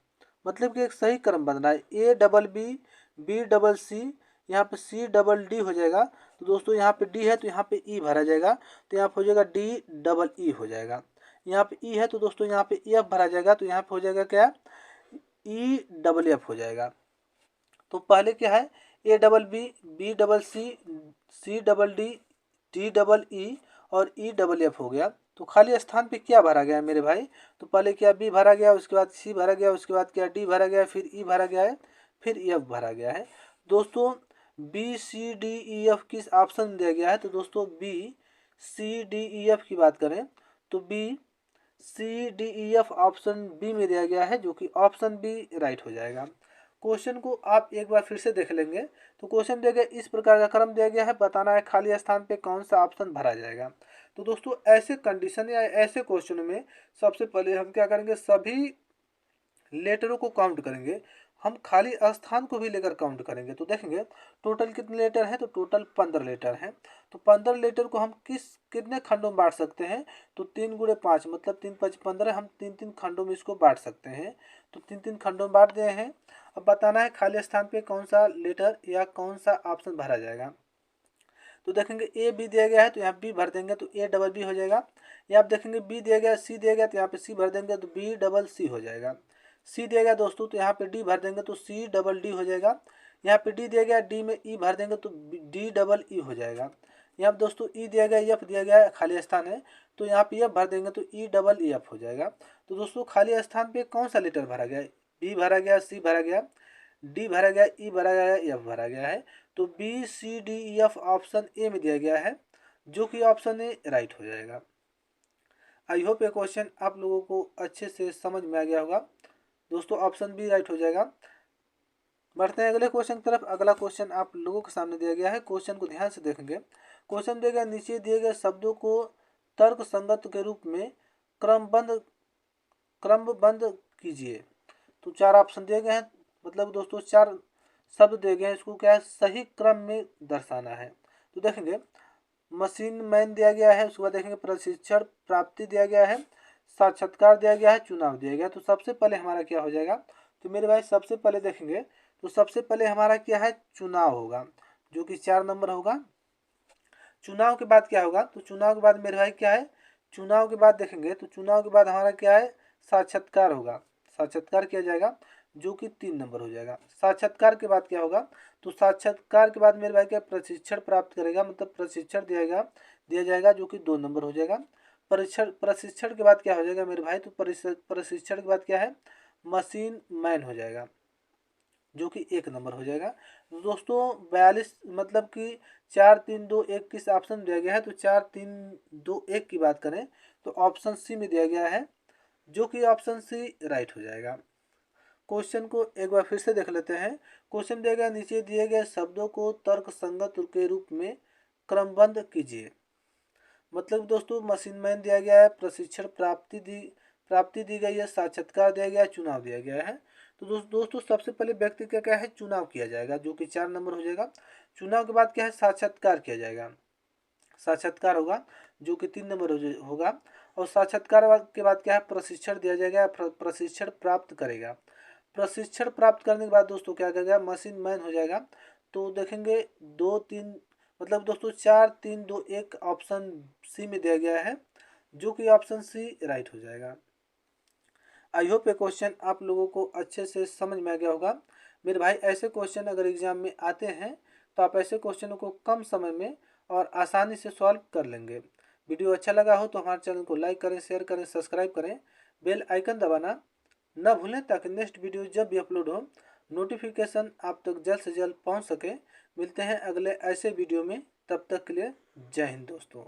मतलब कि एक सही क्रम बन रहा है A double B, B double C, यहाँ पे सी डबल डी हो जाएगा। तो दोस्तों यहाँ पे डी है तो यहाँ पे ई भरा जाएगा। तो यहाँ पे हो जाएगा डी डबल ई हो जाएगा। यहाँ पे ई है तो दोस्तों यहाँ पे एफ भरा जाएगा। तो यहाँ पे हो जाएगा क्या ई डबल एफ हो जाएगा। तो पहले क्या है A double B, B double C, C double D, D double E और ई डबल एफ हो गया। तो खाली स्थान पे क्या भरा गया है मेरे भाई? तो पहले क्या बी भरा गया, उसके बाद सी भरा गया, उसके बाद क्या डी भरा गया, फिर ई भरा गया है, फिर एफ भरा गया है। दोस्तों B C D E F किस ऑप्शन में दिया गया है? तो दोस्तों B C D E F की बात करें तो B C D E F option B में दिया गया है, जो कि ऑप्शन बी राइट हो जाएगा। क्वेश्चन को आप एक बार फिर से देख लेंगे। तो क्वेश्चन दिया गया इस प्रकार का क्रम दिया गया है, बताना है खाली स्थान पे कौन सा ऑप्शन भरा जाएगा। तो दोस्तों ऐसे कंडीशन या ऐसे क्वेश्चन में सबसे पहले हम क्या करेंगे, सभी लेटरों को काउंट करेंगे। हम खाली स्थान को भी लेकर काउंट करेंगे। तो देखेंगे टोटल कितने लेटर हैं? तो टोटल 15 लेटर हैं। तो 15 लेटर को हम कितने खंडों में बांट सकते हैं? तो 3 गुणे 5 मतलब 3 5 15, हम 3 3 खंडों में इसको बांट सकते हैं। तो 3 3 खंडों में बांट दिए हैं। अब बताना है खाली स्थान पे कौन सा लेटर या कौन सा ऑप्शन भरा जाएगा। तो देखेंगे ए बी दिया गया है तो यहाँ बी भर देंगे तो ए डबल बी हो जाएगा। या आप देखेंगे बी दिया गया, सी दिया गया तो यहाँ पे सी भर देंगे तो बी डबल सी हो जाएगा। सी दिया गया दोस्तों तो यहाँ पे डी भर देंगे तो सी डबल डी हो जाएगा। यहाँ पे डी दिया गया, डी में ई भर देंगे तो डी डबल ई हो जाएगा। यहाँ पे दोस्तों ई दिया गया, एफ दिया गया खाली स्थान है तो यहाँ पे एफ भर देंगे तो ई डबल ई एफ हो जाएगा। तो दोस्तों खाली स्थान पे कौन सा लेटर भरा गया? बी भरा गया, सी भरा गया, डी भरा गया, ई भरा गया, एफ भरा गया है। तो B C D E F option A में दिया गया है, जो कि ऑप्शन ए राइट हो जाएगा। आई होप ये क्वेश्चन आप लोगों को अच्छे से समझ में आ गया होगा। दोस्तों ऑप्शन बी राइट हो जाएगा। बढ़ते हैं अगले क्वेश्चन की तरफ। अगला क्वेश्चन आप लोगों के सामने दिया गया है। क्वेश्चन को ध्यान से देखेंगे। क्वेश्चन दिया गया नीचे दिए गए शब्दों को तर्क संगत के रूप में क्रमबद्ध कीजिए। तो 4 ऑप्शन दिए गए हैं। मतलब दोस्तों 4 शब्द दिए गए हैं, इसको क्या है सही क्रम में दर्शाना है। तो देखेंगे मशीन मैन दिया गया है, उसके बाद देखेंगे प्रशिक्षण प्राप्ति दिया गया है, साक्षात्कार दिया गया है, चुनाव दिया गया है। तो सबसे पहले हमारा क्या हो जाएगा? तो मेरे भाई सबसे पहले देखेंगे तो सबसे पहले हमारा क्या है चुनाव होगा, जो कि 4 नंबर होगा। चुनाव के बाद क्या होगा? तो चुनाव के बाद मेरे भाई क्या है, चुनाव के बाद देखेंगे तो चुनाव के बाद हमारा क्या है साक्षात्कार होगा। साक्षात्कार किया जाएगा जो कि 3 नंबर हो जाएगा। साक्षात्कार के बाद क्या होगा? तो साक्षात्कार के बाद मेरे भाई क्या प्रशिक्षण प्राप्त करेगा, मतलब प्रशिक्षण दिया जाएगा जो कि 2 नंबर हो जाएगा। प्रशिक्षण के बाद क्या हो जाएगा मेरे भाई? तो प्रशिक्षण के बाद क्या है मशीन मैन हो जाएगा, जो कि 1 नंबर हो जाएगा। तो दोस्तों 42 मतलब कि 4 3 2 1 किस ऑप्शन दिया गया है? तो 4 3 2 1 की बात करें तो ऑप्शन सी में दिया गया है, जो कि ऑप्शन सी राइट हो जाएगा। क्वेश्चन को एक बार फिर से देख लेते हैं। क्वेश्चन दिया गया, नीचे दिए गए शब्दों को तर्क संगत के रूप में क्रमबद्ध कीजिए। मतलब दोस्तों मशीन मैन दिया गया है, प्रशिक्षण प्राप्ति दी गई है, साक्षात्कार दिया गया है, चुनाव दिया गया है। तो दोस्तों सबसे पहले व्यक्ति का क्या है, चुनाव किया जाएगा जो कि 4 नंबर हो जाएगा। चुनाव के बाद क्या है, साक्षात्कार किया जाएगा, साक्षात्कार होगा जो कि 3 नंबर होगा। और साक्षात्कार के बाद क्या है, प्रशिक्षण दिया जाएगा, प्रशिक्षण प्राप्त करेगा। प्रशिक्षण प्राप्त करने के बाद दोस्तों क्या करेगा, मशीन मैन हो जाएगा। तो देखेंगे 2 3 मतलब दोस्तों 4 3 2 1 ऑप्शन सी में दिया गया है, जो कि ऑप्शन सी राइट हो जाएगा। आई होप ये क्वेश्चन आप लोगों को अच्छे से समझ में आ गया होगा। मेरे भाई ऐसे क्वेश्चन अगर एग्जाम में आते हैं तो आप ऐसे क्वेश्चनों को कम समय में और आसानी से सॉल्व कर लेंगे। वीडियो अच्छा लगा हो तो हमारे चैनल को लाइक करें, शेयर करें, सब्सक्राइब करें, बेल आइकन दबाना न भूलें ताकि नेक्स्ट वीडियो जब भी अपलोड हो नोटिफिकेशन आप तक जल्द से जल्द पहुंच सके। मिलते हैं अगले ऐसे वीडियो में, तब तक के लिए जय हिंद दोस्तों।